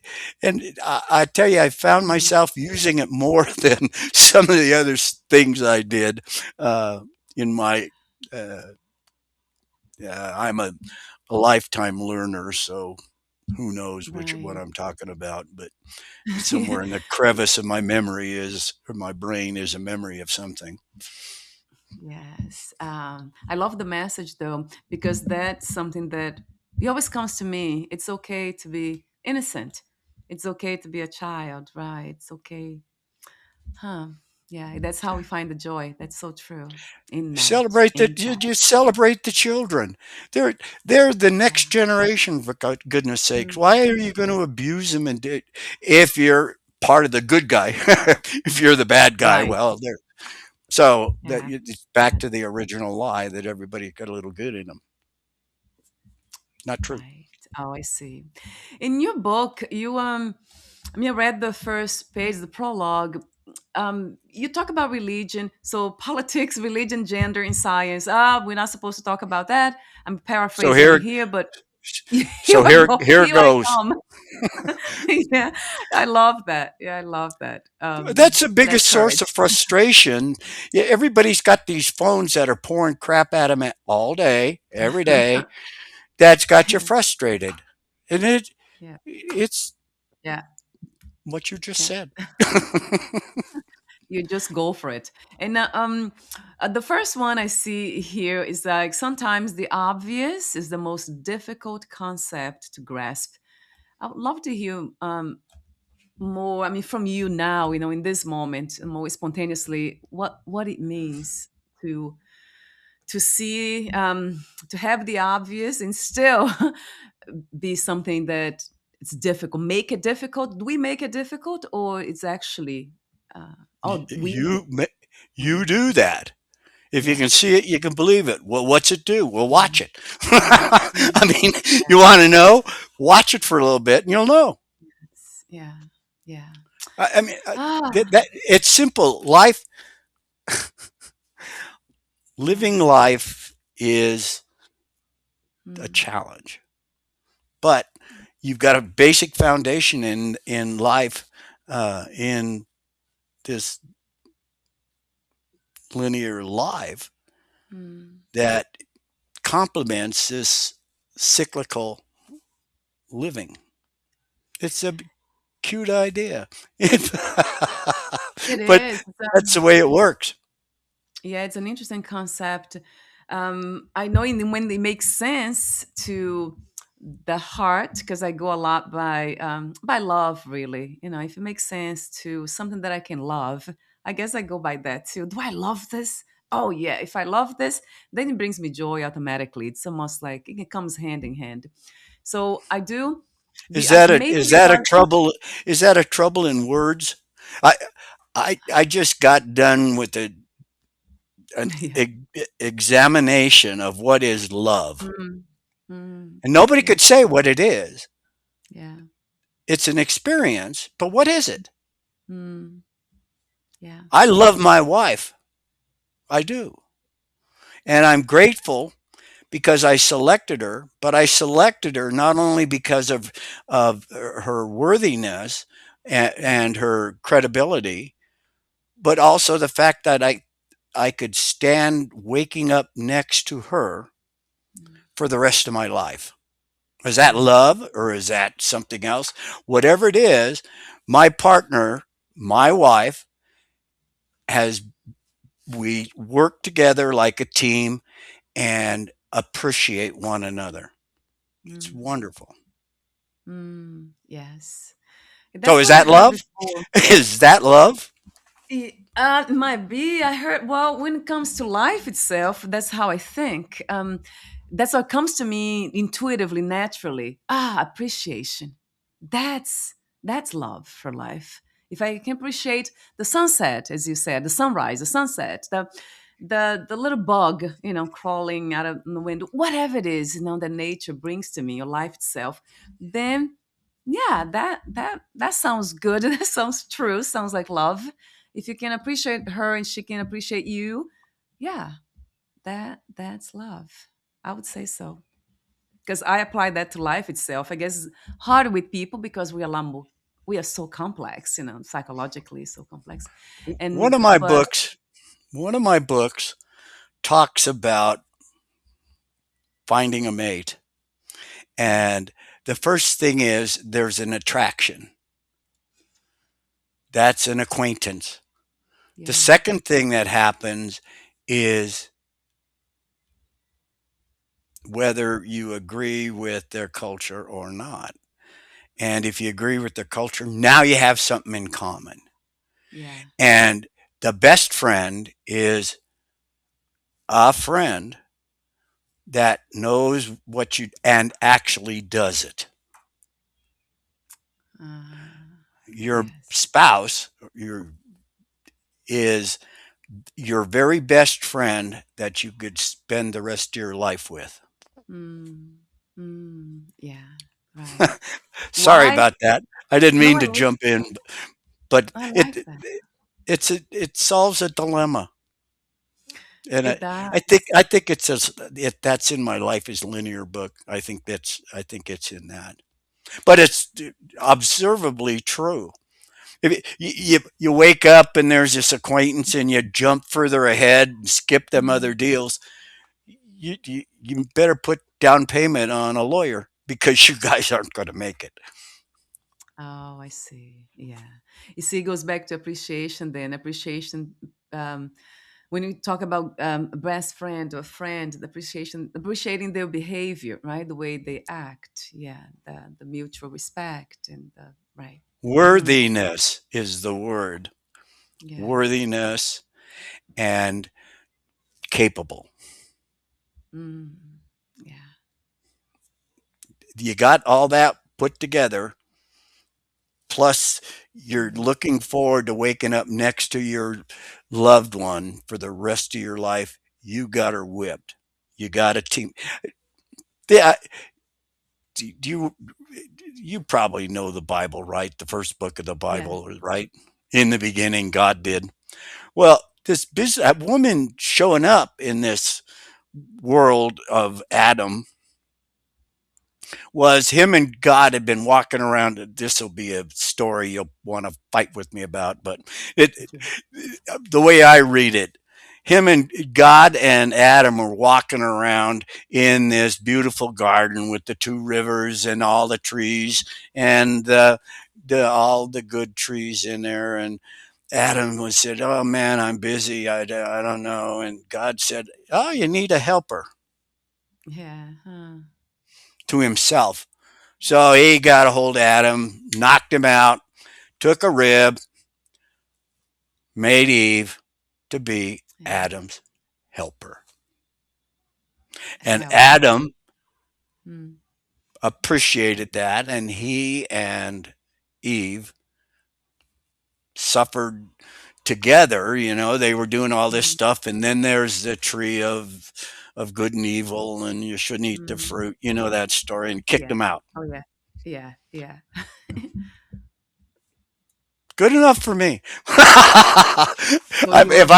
S2: and I tell you, I found
S1: mm.
S2: myself using it more than some of the other things I did uh, in my. Uh, I'm a lifetime learner, so who knows what
S1: Right.
S2: I'm talking about. But somewhere in the crevice of my memory is, or my brain is, a memory of something.
S1: Yes. I love the message though, because that's something that it always comes to me. It's okay to be innocent. It's okay to be a child, right? It's okay. Huh. Yeah, that's how we find the joy. That's so true. In that,
S2: Celebrate
S1: in
S2: that you,
S1: that.
S2: you celebrate the children. They're the
S1: Yeah.
S2: next generation, for goodness sakes.
S1: Mm,
S2: Why are you going to abuse them and do, if you're part of the good guy? If you're the bad guy,
S1: right.
S2: well, they're so that
S1: Yeah.
S2: it's back
S1: Yeah.
S2: to the original lie that everybody got a little good in them. Not true.
S1: Right. Oh, I see. In your book, I mean, I read the first page, the prologue. You talk about religion, so politics, religion, gender, and science. We're not supposed to talk about that. I'm
S2: So
S1: paraphrasing
S2: here,
S1: here, but
S2: so
S1: here I go.
S2: here
S1: Here I
S2: goes.
S1: come. Yeah, I love that. Yeah, I love that.
S2: That's the
S1: That
S2: biggest source of
S1: courage.
S2: frustration. Yeah, everybody's got these phones that are pouring crap at them all day, every day. That's got you
S1: Yeah,
S2: frustrated, and
S1: yeah,
S2: it's
S1: yeah,
S2: what you just
S1: yeah.
S2: said.
S1: You just go for it. And the first one I see here is like sometimes the obvious is the most difficult concept to grasp. I would love to hear more. I mean, from you now, in this moment, more spontaneously, what it means to to see, to have the obvious and still be something that it's difficult. Make it difficult. Do we make it difficult, or it's actually, oh, we do.
S2: You you
S1: Mm,
S2: do that. If you
S1: yeah.
S2: can see it, you can believe it. Well, what's it do? Well, watch
S1: Mm,
S2: it.
S1: mm,
S2: I mean,
S1: yeah.
S2: you want to know? Watch it for a little bit, and you'll know.
S1: Yeah. Yeah.
S2: I mean,
S1: Ah.
S2: it's simple. Life,
S1: Yeah.
S2: living life is a
S1: Mm,
S2: challenge, but you've got a basic foundation in life, in this linear life
S1: mm.
S2: that complements this cyclical living. It's a cute idea,
S1: It
S2: but
S1: is.
S2: that's the way it works.
S1: Yeah, it's an interesting concept. I know when it makes sense to the heart, because I go a lot by love, really. If it makes sense to something that I can love, I guess I go by that too. Do I love this? Oh yeah, if I love this, then it brings me joy automatically. It's almost like it comes hand in hand. So I do. Maybe
S2: Is that a
S1: because
S2: trouble? Is that a trouble in words? I I just got done with an
S1: yeah.
S2: examination of what is love,
S1: Mm, mm,
S2: and nobody
S1: yeah,
S2: could say what it is.
S1: yeah,
S2: It's an experience, but what is it?
S1: mm, yeah.
S2: I love my wife. I do, and I'm grateful because I selected her. But I selected her not only because of her worthiness and her credibility, but also the fact that I could stand waking up next to her
S1: Mm,
S2: for the rest of my life. Is that
S1: mm,
S2: love or is that something else? Whatever it is, my partner, my wife, has we work together like a team and appreciate one another. It's
S1: Mm,
S2: wonderful.
S1: yes.
S2: So
S1: That's
S2: is
S1: what I
S2: that
S1: heard
S2: love?
S1: before.
S2: Is that love?
S1: Might be. I heard. Well, when it comes to life itself, that's how I think. That's what comes to me intuitively, naturally. Appreciation. That's that's love for life. If I can appreciate the sunset, as you said, the sunrise, the sunset, the little bug, crawling out of the window, whatever it is, that nature brings to me, or life itself, then yeah, that sounds good. That sounds true. Sounds like love. If you can appreciate her and she can appreciate you, yeah, that's love. I would say so. Because I apply that to life itself. I guess it's hard with people because we are so complex, psychologically so complex.
S2: One
S1: And
S2: of my
S1: but
S2: books, one of my books talks about finding a mate. And the first thing is there's an attraction. That's an acquaintance. The
S1: yeah,
S2: second thing that happens is whether you agree with their culture or not. And if you agree with their culture, now you have something in common.
S1: yeah.
S2: And the best friend is a friend that knows what you and actually does it. Your
S1: Yes.
S2: spouse is your very best friend that you could spend the rest of your life with.
S1: Mm, yeah. Right.
S2: Sorry
S1: Why?
S2: about that. I didn't
S1: No,
S2: mean to jump in, but
S1: I like
S2: it
S1: that.
S2: it solves a dilemma. And
S1: It
S2: I think
S1: does.
S2: that's in my Life is Linear book. I think it's in that. But it's observably true. If you wake up and there's this acquaintance and you jump further ahead and skip them other
S1: Mm.
S2: deals, you better put down payment on a lawyer because you guys aren't going to make it.
S1: Oh, I see. Yeah. You see, it goes back to appreciation then. Appreciation. When you talk about a best friend or friend, the appreciation, appreciating their behavior, right? The way they act. Yeah. The mutual respect and the, right. Mm,
S2: Worthiness is the word.
S1: yes.
S2: Worthiness and capable.
S1: Mm, yeah.
S2: You got all that put together, plus you're
S1: Mm,
S2: looking forward to waking up next to your loved one for the rest of your life. You got her whipped. You got a team. Yeah, do you probably know the Bible, right? The first book of the
S1: yeah.
S2: Bible, right? In the beginning, God did. Well, this business, that woman showing up in this world of Adam was him and God had been walking around. This will be a story you'll want to fight with me about, but
S1: Sure.
S2: the way I read it, him and God and Adam were walking around in this beautiful garden with the two rivers and all the trees and all the good trees in there. And Adam was said, "Oh man, I'm busy. I don't know." And God said, "Oh, you need a helper,"
S1: Yeah. Huh.
S2: to himself. So he got a hold of Adam, knocked him out, took a rib, made Eve to be
S1: Yeah.
S2: Adam's helper. And
S1: Helper.
S2: Adam
S1: Mm,
S2: appreciated that, and he and Eve suffered together. They were doing all this
S1: mm,
S2: stuff, and then there's the tree of good and evil, and you shouldn't eat the
S1: mm.
S2: fruit. You know that story, and kicked
S1: Yeah.
S2: them out.
S1: Oh, yeah. Yeah. Yeah.
S2: Good enough for me.
S1: So you
S2: If
S1: were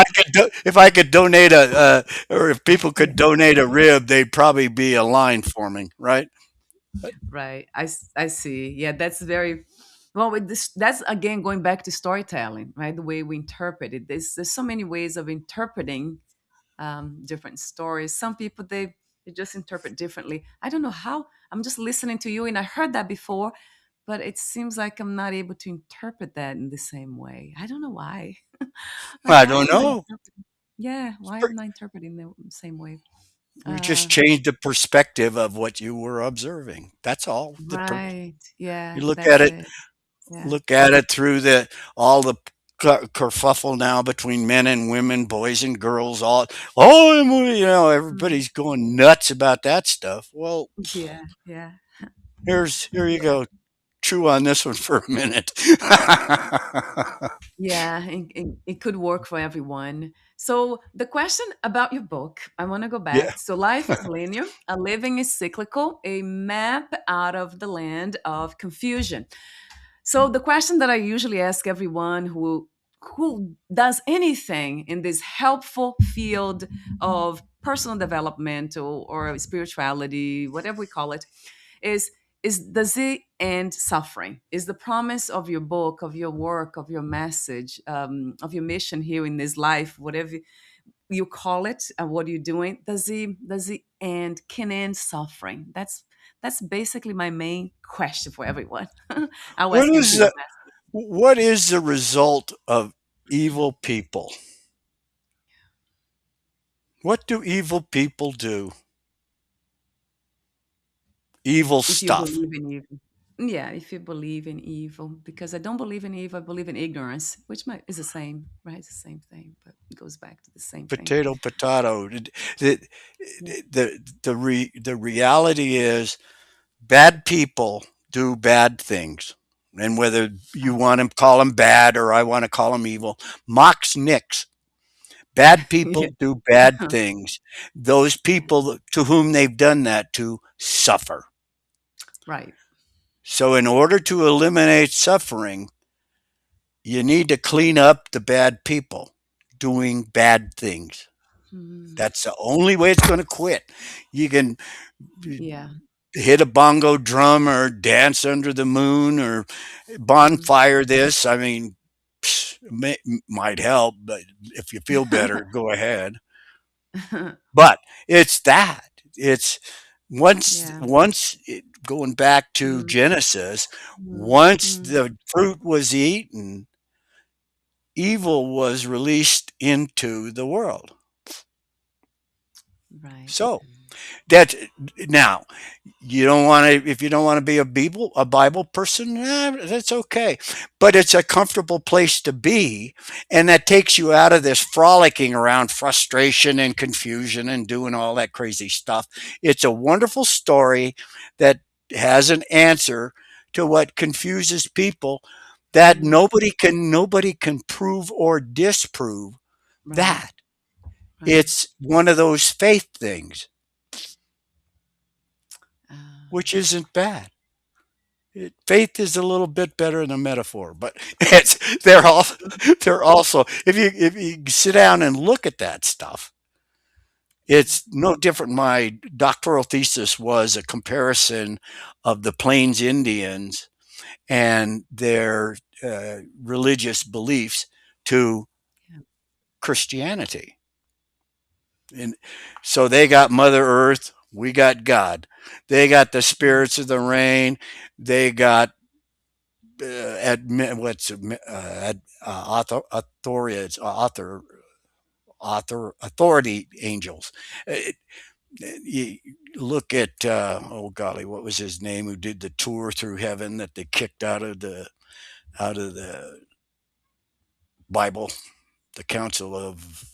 S2: I could donate or if people
S1: yeah,
S2: could donate a rib, they'd probably be a line forming, right?
S1: right. I see. Yeah, that's very well. With this, that's again going back to storytelling, right? The way we interpret it. There's so many ways of interpreting different stories. Some people they just interpret differently. I don't know how. I'm just listening to you, and I heard that before, but it seems like I'm not able to interpret that in the same way. I don't know why. Like,
S2: I
S1: why
S2: don't
S1: am I
S2: know.
S1: interpreting? Yeah, why am I interpreting the same way?
S2: You just
S1: Uh,
S2: changed the perspective of what you were observing. That's all.
S1: right.
S2: You
S1: Yeah,
S2: look at
S1: that's
S2: it,
S1: it. Yeah.
S2: look at it through the all the kerfuffle now between men and women, boys and girls.
S1: Mm.
S2: Everybody's going nuts about that stuff. Well,
S1: Yeah, yeah.
S2: here you go. Chew on this one for a minute.
S1: Yeah, it could work for everyone. So, the question about your book, I want to go
S2: Yeah.
S1: back. So, life is linear, a living is cyclical, a map out of the land of confusion. So, the question that I usually ask everyone who does anything in this helpful field of personal development or spirituality, whatever we call it, is does it end suffering? Is the promise of your book, of your work, of your message, of your mission here in this life, whatever you call it, what you're doing, does it end can end suffering? That's basically my main question for everyone. I'll
S2: What
S1: ask you
S2: is
S1: too. I'm
S2: the what is the result of evil people? What do evil people do? Evil
S1: if you
S2: stuff.
S1: believe in evil. Yeah, if you believe in evil, because I don't believe in evil, I believe in ignorance, which is the same, right? It's the same thing, but it goes back to the same thing.
S2: Potato, potato. The,
S1: Yeah.
S2: the reality is bad people do bad things. And whether you want to call them bad or I want to call them evil, Mox Nix. Bad
S1: Yeah.
S2: people do bad things. Those people to whom they've done that to suffer.
S1: Right.
S2: So, in order to eliminate suffering, you need to clean up the bad people doing bad things.
S1: Mm,
S2: That's the only way it's going to quit. You can
S1: yeah.
S2: hit a bongo drum or dance under the moon or
S1: Mm.
S2: bonfire this. I mean, might help, but if you feel better, go ahead. But it's that. It's
S1: Yeah.
S2: going back to
S1: Mm,
S2: Genesis,
S1: mm,
S2: once
S1: mm.
S2: the fruit was eaten, evil was released into the world.
S1: Right.
S2: So that now you don't want to if you don't want to be a Bible person, that's okay. But it's a comfortable place to be, and that takes you out of this frolicking around frustration and confusion and doing all that crazy stuff. It's a wonderful story that has an answer to what confuses people that
S1: Mm,
S2: nobody can prove or disprove
S1: right.
S2: that.
S1: Right.
S2: It's one of those faith things,
S1: Uh,
S2: which isn't bad. Faith is a little bit better than metaphor, but it's they're also if you sit down and look at that stuff,
S1: yeah.
S2: it's no different. My doctoral thesis was a comparison of the Plains Indians and their religious beliefs to
S1: Yeah.
S2: Christianity, and so they got Mother Earth, we got God. They got the
S1: Mm,
S2: spirits of the rain. They got admit what's authority angels. You look at oh golly, what was his name who did the tour through heaven that they kicked out of the Bible, the Council of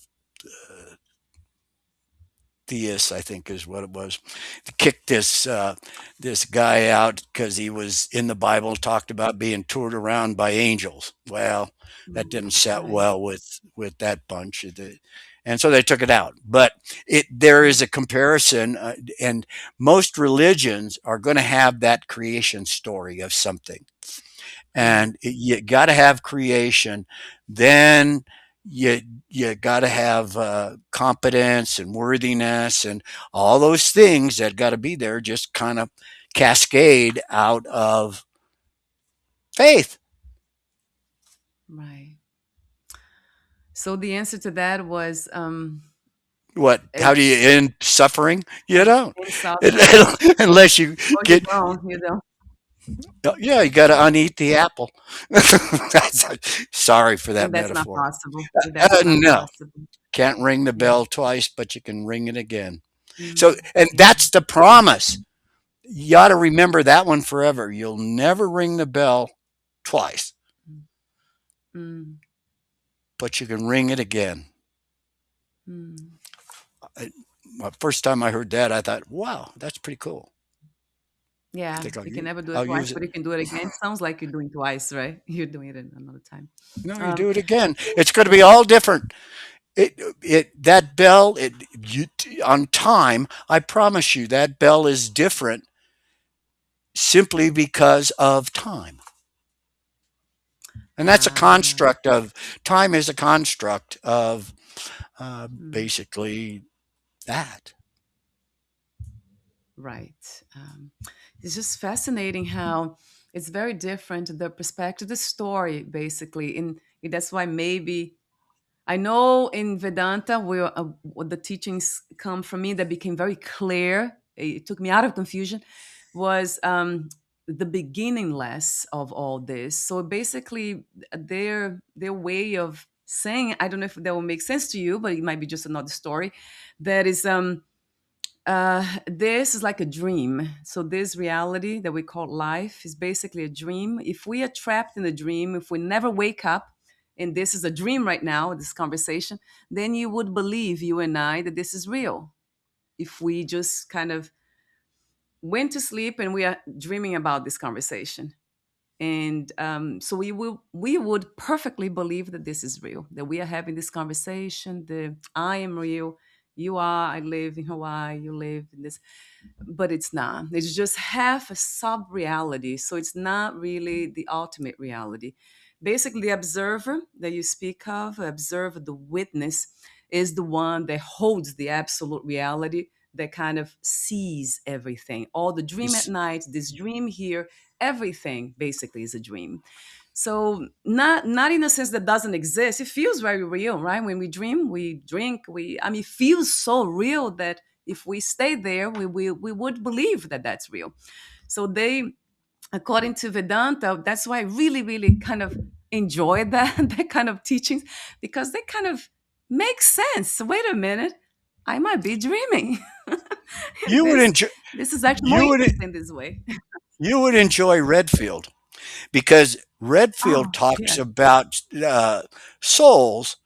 S2: Theists, I think is what it was. They kicked this guy out because he was in the Bible, talked about being toured around by angels. Well, that
S1: mm,
S2: didn't set
S1: right.
S2: well with that bunch, and so they took it out. But there
S1: Mm,
S2: is a comparison, and most religions are going to have that creation story of something,
S1: right.
S2: and you got to have creation. Then you you got to have competence and worthiness and all those things that got to be there. Just kind of cascade out of faith.
S1: Right. So the answer to that was
S2: What? How do you
S1: it's
S2: end suffering? You don't,
S1: in suffering.
S2: unless you
S1: Oh, you
S2: get.
S1: don't. You don't.
S2: Yeah, you got to uneat the apple. Sorry for that
S1: And that's not
S2: metaphor.
S1: possible. That's not
S2: No,
S1: possible.
S2: can't ring the
S1: Yeah.
S2: bell twice, but you can ring it again. So, and
S1: Yeah.
S2: that's the promise. You ought to remember that one forever. You'll never ring the bell twice,
S1: Mm, mm,
S2: but you can ring it again.
S1: mm.
S2: I, First time I heard that, I thought, wow, that's pretty cool. I
S1: Yeah,
S2: think
S1: you can never do it
S2: I'll
S1: twice,
S2: use it.
S1: but you can do it again. Sounds like you're doing twice, right? You're doing it another time.
S2: No, you
S1: Um,
S2: do it again. It's going to be all different. That bell, on time, I promise you, that bell is different simply because of time. And that's a
S1: uh,
S2: construct of time is a construct of
S1: mm,
S2: basically that.
S1: right. It's just fascinating how it's very different, the perspective, the story, basically. And that's why maybe I know in Vedanta, where what the teachings come from me that became very clear, it took me out of confusion, was the beginningless of all this. So basically, their way of saying, I don't know if that will make sense to you, but it might be just another story. That is, this is like a dream. So this reality that we call life is basically a dream. If we are trapped in a dream, if we never wake up, and this is a dream right now, this conversation, then you would believe, you and I, that this is real. If we just kind of went to sleep and we are dreaming about this conversation, and so we would perfectly believe that this is real, that we are having this conversation, that I am real, you are, I live in Hawaii, you live in this, but it's not. It's just half a sub reality. So it's not really the ultimate reality. Basically, the observer that you speak of, observer, the witness, is the one that holds the absolute reality, that kind of sees everything. All the dream at
S2: Is
S1: night, this dream here, everything basically is a dream. So not in a sense that doesn't exist. It feels very real, right? When we dream, we drink, I mean, it feels so real that if we stay there, we would believe that that's real. So they, according to Vedanta, that's why I really, really kind of enjoy that, that kind of teachings, because they kind of make sense. Wait a minute, I might be dreaming.
S2: you would
S1: this
S2: enjoy
S1: this is actually more
S2: you would
S1: interesting this way.
S2: you would enjoy Redfield because Redfield
S1: Oh,
S2: talks
S1: yeah.
S2: about souls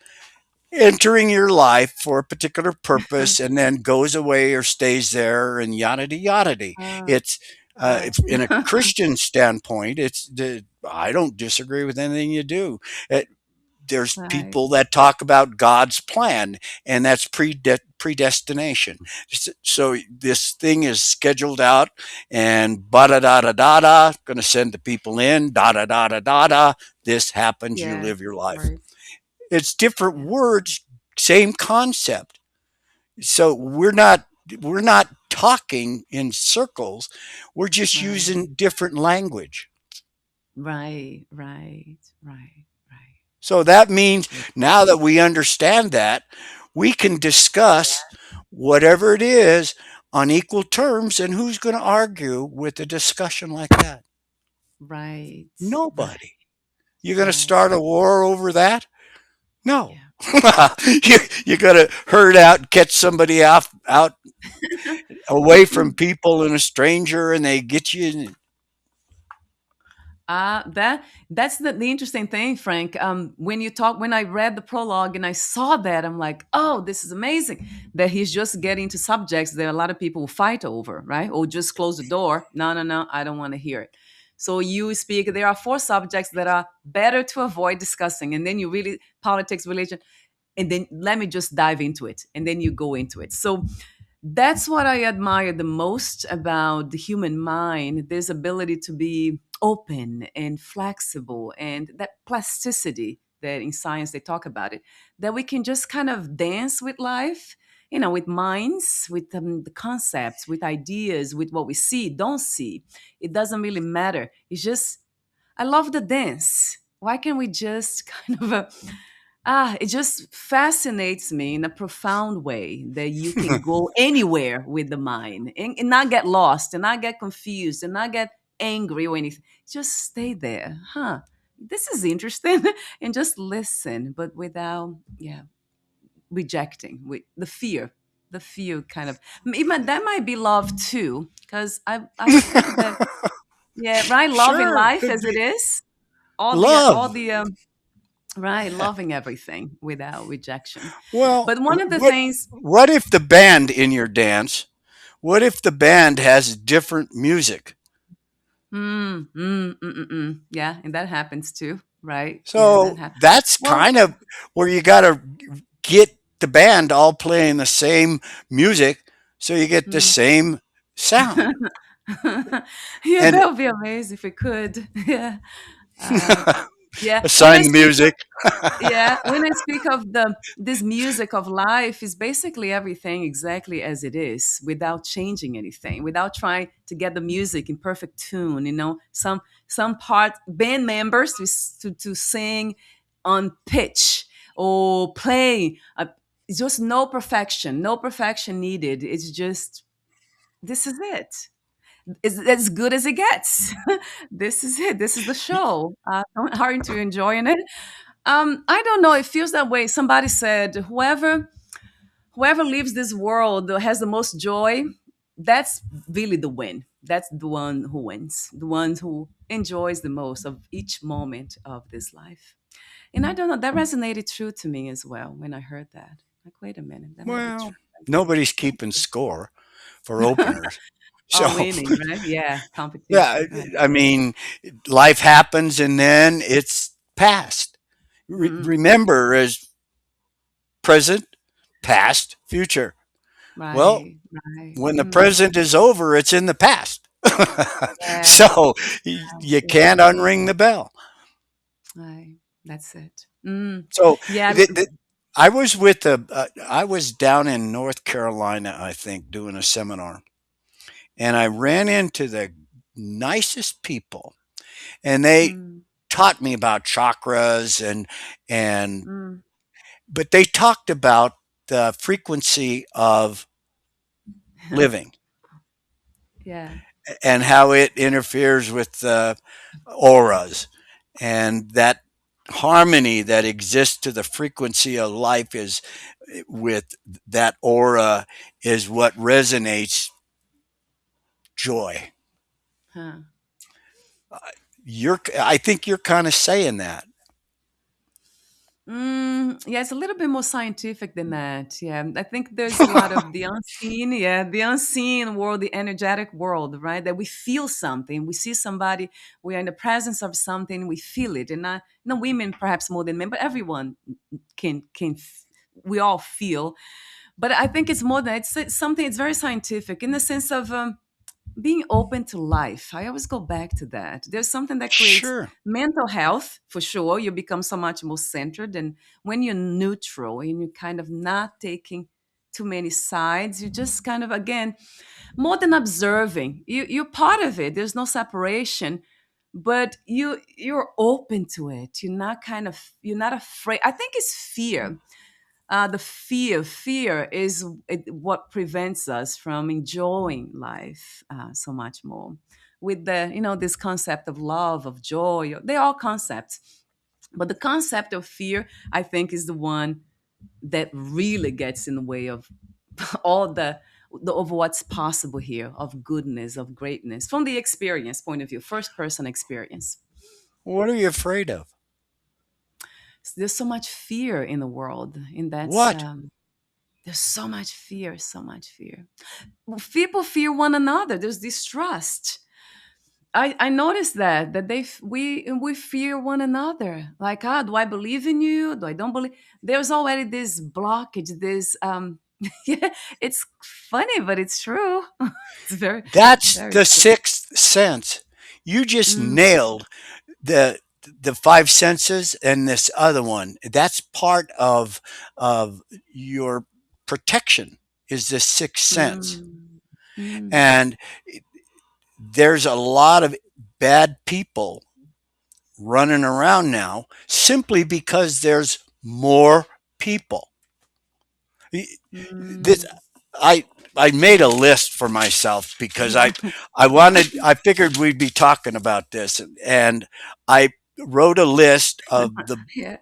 S2: entering your life for a particular purpose and then goes away or stays there and yada yada.
S1: Uh,
S2: It's
S1: right.
S2: if in a Christian standpoint, I don't disagree with anything you do. There's
S1: Right.
S2: people that talk about God's plan, and that's predestination. So this thing is scheduled out, and ba da da da da da, going to send the people in, da da da da da da. This happens, you
S1: Yes.
S2: live your life.
S1: Right.
S2: It's different
S1: Yeah.
S2: words, same concept. So we're not talking in circles. We're just
S1: Right.
S2: using different language.
S1: Right. Right. Right. Right.
S2: So that means
S1: Good.
S2: now that we understand that, we can
S1: Yeah.
S2: discuss whatever it is on equal terms. And who's going to argue with a discussion like that?
S1: Right. Right.
S2: Nobody. You're going to
S1: Right.
S2: start a war over that? No.
S1: Yeah.
S2: You got to herd out, catch somebody out away from people and a stranger, and they get you.
S1: That's the interesting thing, Frank. When I read the prologue and I saw that, I'm like, oh, this is amazing. That he's just getting to subjects that a lot of people will fight over, right? Or just close the door. No, no, no, I don't want to hear it. So you speak. There are four subjects that are better to avoid discussing, and then you really politics, religion, and then let me just dive into it, and then you go into it. So that's what I admire the most about the human mind, this ability to be open and flexible, and that plasticity that in science they talk about it, that we can just kind of dance with life, with minds, with the concepts, with ideas, with what we see, don't see. It doesn't really matter. It's just, I love the dance. Why can't we just kind of it just fascinates me in a profound way that you can go anywhere with the mind, and not get lost and not get confused and not get angry or anything. Just stay there. Huh. This is interesting. And just listen, but without, yeah, rejecting with the fear. the few kind of, even that might be love too, because I think that, yeah, right, loving
S2: Sure,
S1: life
S2: could
S1: as it
S2: be
S1: is, all
S2: love.
S1: the right, loving everything without rejection.
S2: Well,
S1: But one of the
S2: what
S1: things,
S2: what if the band in your dance? What if the band has different music?
S1: yeah, and that happens too, right? Yeah, that
S2: So
S1: happens.
S2: that's
S1: Well,
S2: kind of where you got to get the band all playing the same music so you get the
S1: mm.
S2: same sound.
S1: Yeah,
S2: And
S1: that would be amazing if we could. Yeah. Uh, yeah. When I
S2: assign the
S1: speak
S2: music.
S1: Yeah, when I speak of this music of life, is basically everything exactly as it is, without changing anything, without trying to get the music in perfect tune. Some part band members to sing on pitch or play. It's just no perfection, no perfection needed. It's just, this is it. It's as good as it gets. This is it. This is the show. Aren't you enjoying it? I don't know. It feels that way. Somebody said, whoever leaves this world has the most joy, that's really the win. That's the one who wins, the one who enjoys the most of each moment of this life. And I don't know, that resonated true to me as well when I heard that. Like, wait a minute, that might be
S2: Well,
S1: true.
S2: nobody's keeping score for openers.
S1: Oh,
S2: So,
S1: winning, right? Yeah,
S2: yeah,
S1: competition, right?
S2: I mean, life happens and then it's past.
S1: Mm,
S2: Remember as present, past, future. Well,
S1: right, right.
S2: when the present is over, it's in the past.
S1: Yeah,
S2: So you
S1: yeah,
S2: can't unring the bell.
S1: right. That's it.
S2: So
S1: Yeah,
S2: I was with I was down in North Carolina, I think, doing a seminar, and I ran into the nicest people, and they
S1: mm,
S2: taught me about chakras and
S1: mm,
S2: but they talked about the frequency of living
S1: yeah.
S2: and how it interferes with the auras and that harmony that exists to the frequency of life is with that aura is what resonates joy.
S1: Huh.
S2: I think you're kind of saying that.
S1: Yeah, it's a little bit more scientific than that. Yeah, I think there's a lot of the unseen. Yeah, the unseen world, the energetic world, right? That we feel something, we see somebody, we are in the presence of something, we feel it, and not, women perhaps more than men, but everyone we all feel. But I think it's more than it's something. It's very scientific in the sense of being open to life. I always go back to that. There's something that creates
S2: Sure.
S1: mental health for sure. You become so much more centered. And when you're neutral and you're kind of not taking too many sides, you just kind of, again, more than observing, you're part of it. There's no separation, but you're open to it. You're not afraid. I think it's fear. The fear is what prevents us from enjoying life so much more. With the, this concept of love, of joy, they're all concepts, but the concept of fear, I think, is the one that really gets in the way of all of what's possible here, of goodness, of greatness, from the experience point of view, first person experience.
S2: What are you afraid of?
S1: There's so much fear in the world, and that's
S2: What?
S1: there's so much fear, so much fear. People fear one another. There's distrust. I noticed that we fear one another. Like, do I believe in you? Do I don't believe? There's already this blockage. This yeah, it's funny, but it's true. It's very,
S2: That's
S1: very
S2: the
S1: true.
S2: sixth sense. You just
S1: Mm,
S2: nailed the five senses and this other one. That's part of your protection is the sixth sense.
S1: mm, mm,
S2: And there's a lot of bad people running around now simply because there's more people. This
S1: mm.
S2: I I made a list for myself because I figured we'd be talking about this and I wrote a list
S1: Yeah,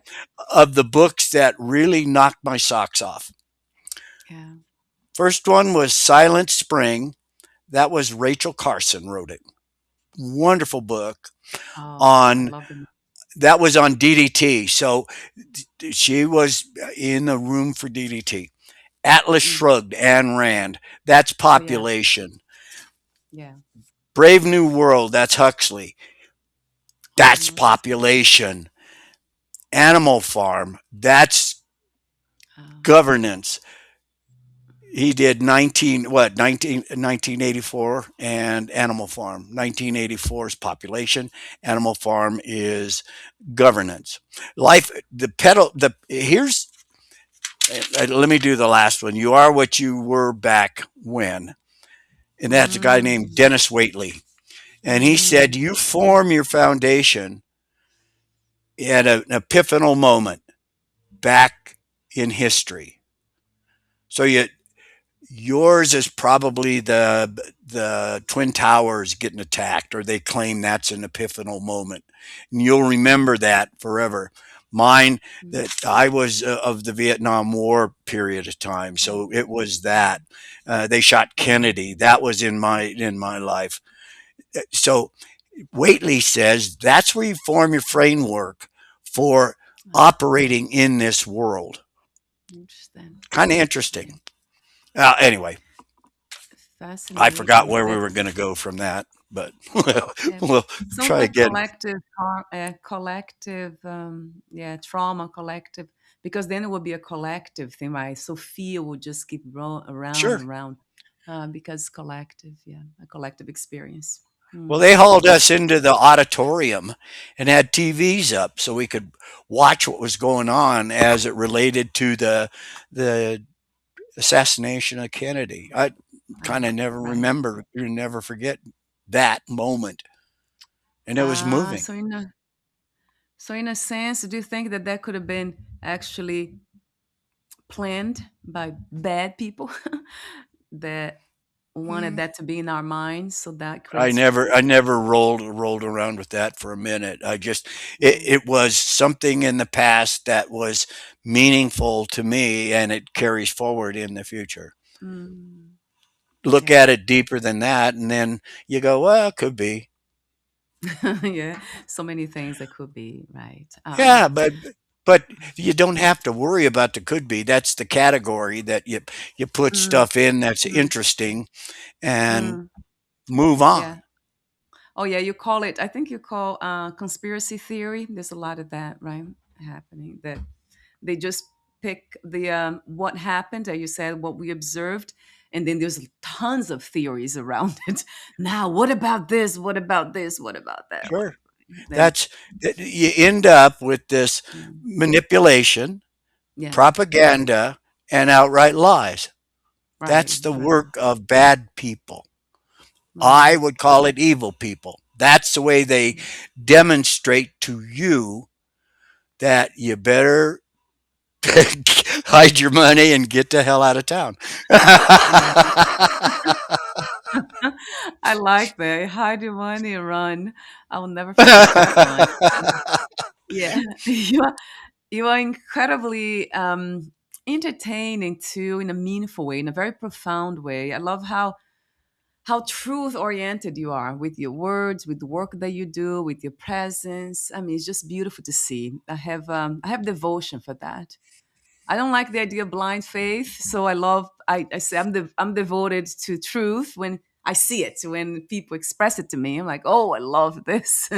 S2: of the books that really knocked my socks off.
S1: yeah.
S2: First one was Silent Spring. That was Rachel Carson wrote it. Wonderful book
S1: Oh, I
S2: on
S1: love them.
S2: that was on DDT. So she was in the room for DDT. Atlas
S1: Mm.
S2: Shrugged, Ayn Rand. That's
S1: Oh yeah,
S2: population.
S1: yeah.
S2: Brave New World. That's Huxley.
S1: Oh
S2: That's
S1: yes.
S2: population. Animal Farm. That's
S1: Oh,
S2: governance. He did 1984 and Animal Farm. 1984 is population. Animal Farm is governance. Life, the pedal, the here's, let me do the last one. You are what you were back when. And that's a guy named
S1: mm,
S2: Dennis Waitley. And he said,
S1: mm,
S2: you form your foundation at an epiphanal moment back in history. So yours is probably the Twin Towers getting attacked, or they claim that's an epiphanal moment, and you'll remember that forever. Mine,
S1: mm,
S2: that I was of the Vietnam War period of time,
S1: mm.
S2: so it was that they shot
S1: Yeah.
S2: Kennedy. That was in my life. So Waitley says that's where you form your framework for
S1: Oh,
S2: operating in this world.
S1: interesting.
S2: Kind of
S1: Yeah.
S2: interesting. Anyway, I forgot
S1: Fascinating.
S2: where we
S1: That
S2: were going to go from that, but we'll,
S1: yeah.
S2: we'll
S1: Sounds
S2: try
S1: like
S2: again.
S1: collective, yeah, trauma collective, because then it would be a collective thing, right? So fear would just keep around
S2: Sure.
S1: and around, because collective, yeah, a collective experience.
S2: Well,
S1: Mm.
S2: they hauled us into the auditorium and had TVs up so we could watch what was going on as it related to the assassination of Kennedy. I kind of never
S1: Right.
S2: remember, you never forget that moment, and it was
S1: Ah,
S2: moving.
S1: so in a sense, do you think that could have been actually planned by bad people that wanted that to be in our minds, so that
S2: I
S1: creates
S2: never
S1: fear?
S2: I never rolled around with that for a minute. I just
S1: Mm,
S2: it was something in the past that was meaningful to me and it carries forward in the future.
S1: mm,
S2: Look
S1: yeah.
S2: at it deeper than that and then you go, well, it could be.
S1: Yeah, so many things that could be right.
S2: Yeah, but you don't have to worry about the could be. That's the category that you put
S1: mm,
S2: stuff in that's
S1: mm,
S2: interesting and
S1: mm,
S2: move on.
S1: yeah. Oh yeah, you call it, I think you call conspiracy theory. There's a lot of that, right? Happening, that they just pick the what happened, as you said, what we observed, and then there's tons of theories around it. Now, what about this? What about this? What about that? What
S2: Sure.
S1: then?
S2: That's you end up with this
S1: Mm,
S2: manipulation,
S1: yeah,
S2: propaganda, and outright lies.
S1: right,
S2: That's the
S1: right,
S2: work of bad people. I
S1: right.
S2: would call it evil people. That's the way they demonstrate to you that you better hide your money and get the hell out of town.
S1: Yeah. I like that. Hide your money and run. I will never forget that one. Yeah, you are incredibly entertaining too, in a meaningful way, in a very profound way. I love how truth oriented you are with your words, with the work that you do, with your presence. I mean, it's just beautiful to see. I have devotion for that. I don't like the idea of blind faith, so I say I'm devoted to truth when I see it, when people express it to me. I'm like, oh, I love this.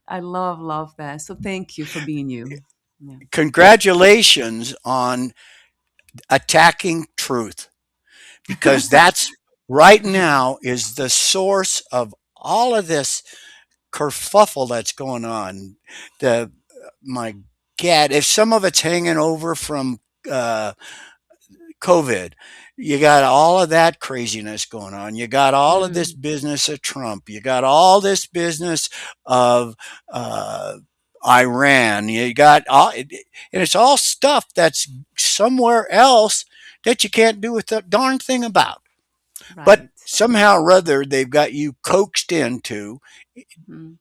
S1: I love that. So thank you for being you. Yeah.
S2: Congratulations on attacking truth because that's right now is the source of all of this kerfuffle that's going on. The My God, if some of it's hanging over from uh, COVID, you got all of that craziness going on. You got all of this
S1: Mm,
S2: business of Trump. You got all this business of uh, Iran. You got all, and it's all stuff that's somewhere else that you can't do a darn thing about. But
S1: right.
S2: somehow or other, they've got you coaxed into.
S1: Mm,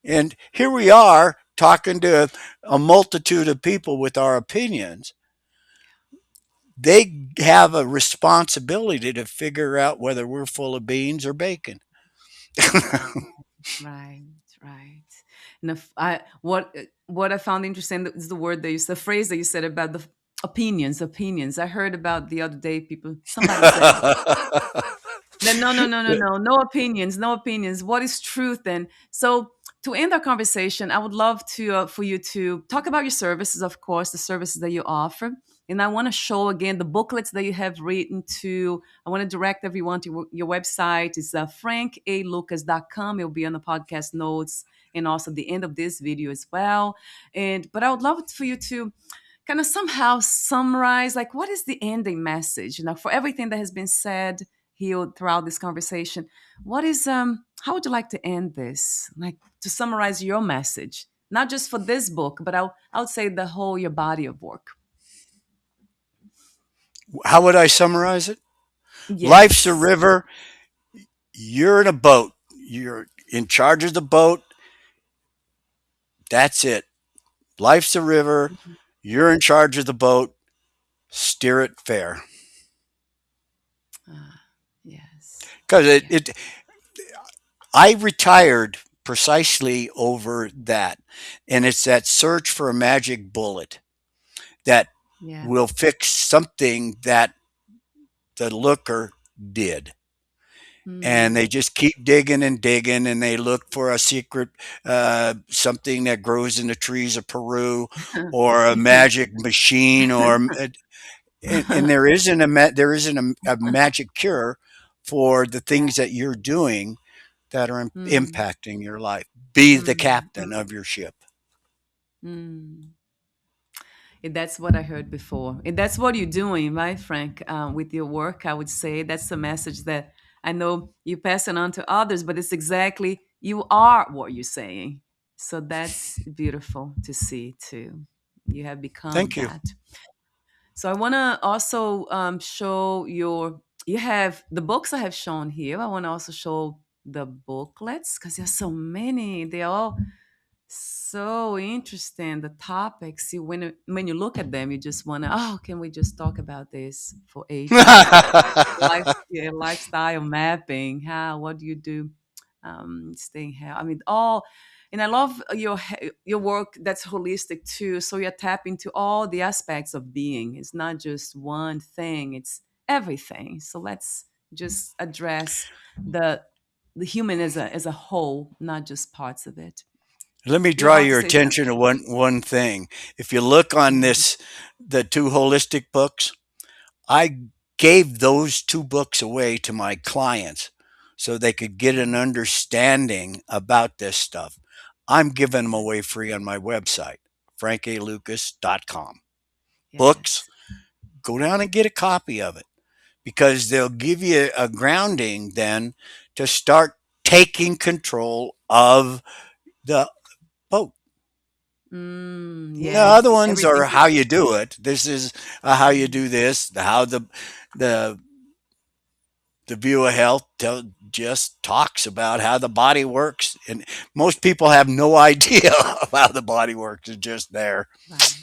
S2: And here we are talking to a multitude of people with our opinions. they have a responsibility to figure out whether we're full of beans or bacon.
S1: Right, right. And if I what I found interesting is the word that you the phrase that you said about the opinions, opinions. I heard about the other day somebody said that no, no, no, no, no, no opinions, no opinions. What is truth then? So to end our conversation, I would love to for you to talk about your services, of course, the services that you offer. And I want to show again the booklets that you have written to. I want to direct everyone to your website. It's frankalucas.com. It'll be on the podcast notes and also the end of this video as well. And but I would love for you to kind of somehow summarize like what is the ending message for everything that has been said here throughout this conversation. What is how would you like to end this, like to summarize your message, not just for this book, but I would say the whole your body of work.
S2: How would I summarize it? Life's a
S1: Yes.
S2: river. You're in a boat. You're in charge of the boat. That's it. Life's a river. You're in charge of the boat. Steer it fair.
S1: Ah, yes.
S2: Because
S1: Yeah.
S2: I retired precisely over that. And it's that search for a magic bullet that
S1: Yeah.
S2: will fix something that the looker did. And they
S1: Mm.
S2: just keep digging and digging, and they look for a secret, something that grows in the trees of Peru, or a magic machine, and there isn't a magic cure for the
S1: Yeah.
S2: things that you're doing that are
S1: Mm.
S2: impacting your life. Be the
S1: Mm.
S2: captain of your ship.
S1: Mm. And that's what I heard before. And that's what you're doing, right, Frank? With your work, I would say that's a message that I know you're passing on to others, but it's exactly you are what you're saying. So that's beautiful to see too. You have become
S2: Thank you.
S1: that. So I want to also show you have the books I have shown here. I want to also show the booklets because there's so many. They're all so interesting. The topics. When you look at them, you just want to. Oh, can we just talk about this for ages? Yeah, lifestyle mapping. How? What do you do? Staying healthy. I mean, all. And I love your work. That's holistic too. So you tap into all the aspects of being. It's not just one thing. It's everything. So let's just address the the human as a whole, not just parts of it.
S2: Let me
S1: You're
S2: draw
S1: about to
S2: your
S1: say
S2: attention to
S1: something.
S2: one thing. If you look on
S1: Yeah.
S2: the two holistic books, I gave those two books away to my clients so they could get an understanding about this stuff. I'm giving them away free on my website, frankalucas.com. Books,
S1: Yes.
S2: go down and get a copy of it because they'll give you a grounding then to start taking control of the boat. The other
S1: Yes.
S2: ones
S1: Everything
S2: are
S1: you
S2: how you do it. This is how you
S1: Mhm.
S2: do this, how the the view of health just talks about how the body works, and most people have no idea of how the body works. It's just there.
S1: Right.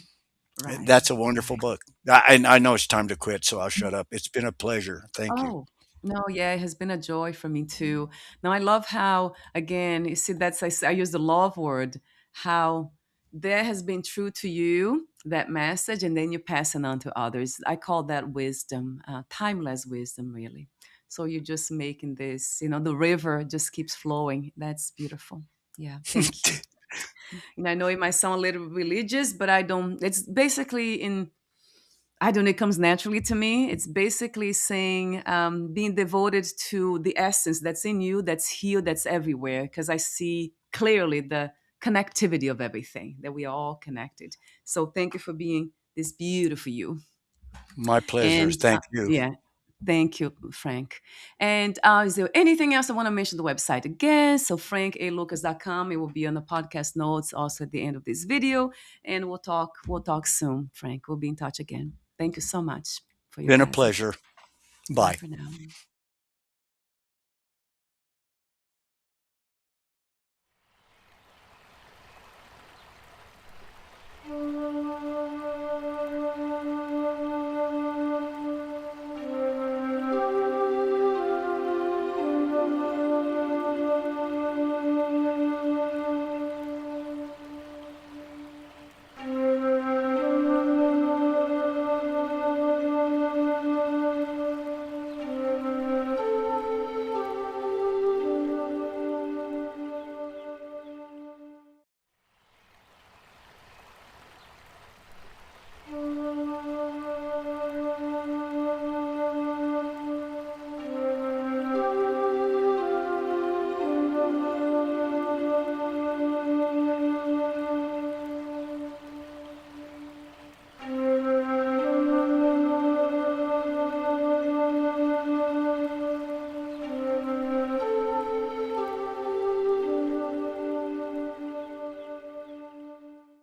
S2: And
S1: Right.
S2: that's a wonderful
S1: Right.
S2: book. I know it's time to quit, so I'll shut up. It's been a pleasure. Thank you.
S1: Oh, no, yeah, it has been a joy for me too. Now, I love how, again, you see, I use the love word, how there has been true to you, that message, and then you pass it on to others. I call that wisdom, timeless wisdom, really. So you're just making this, the river just keeps flowing. That's beautiful. Yeah, thank you. And I know it might sound a little religious, but I don't, it's basically I don't know, it comes naturally to me. It's basically saying being devoted to the essence that's in you, that's here, that's everywhere, because I see clearly the connectivity of everything, that we are all connected. So thank you for being this beautiful you.
S2: My pleasure.
S1: And
S2: Thank you.
S1: yeah, thank you, Frank. And is there anything else I want to mention the website again? So frankalucas.com. It will be on the podcast notes also at the end of this video. And we'll talk soon, Frank. We'll be in touch again. Thank you so much for your
S2: Been a
S1: presence.
S2: pleasure.
S1: Bye
S2: Bye.
S1: for now.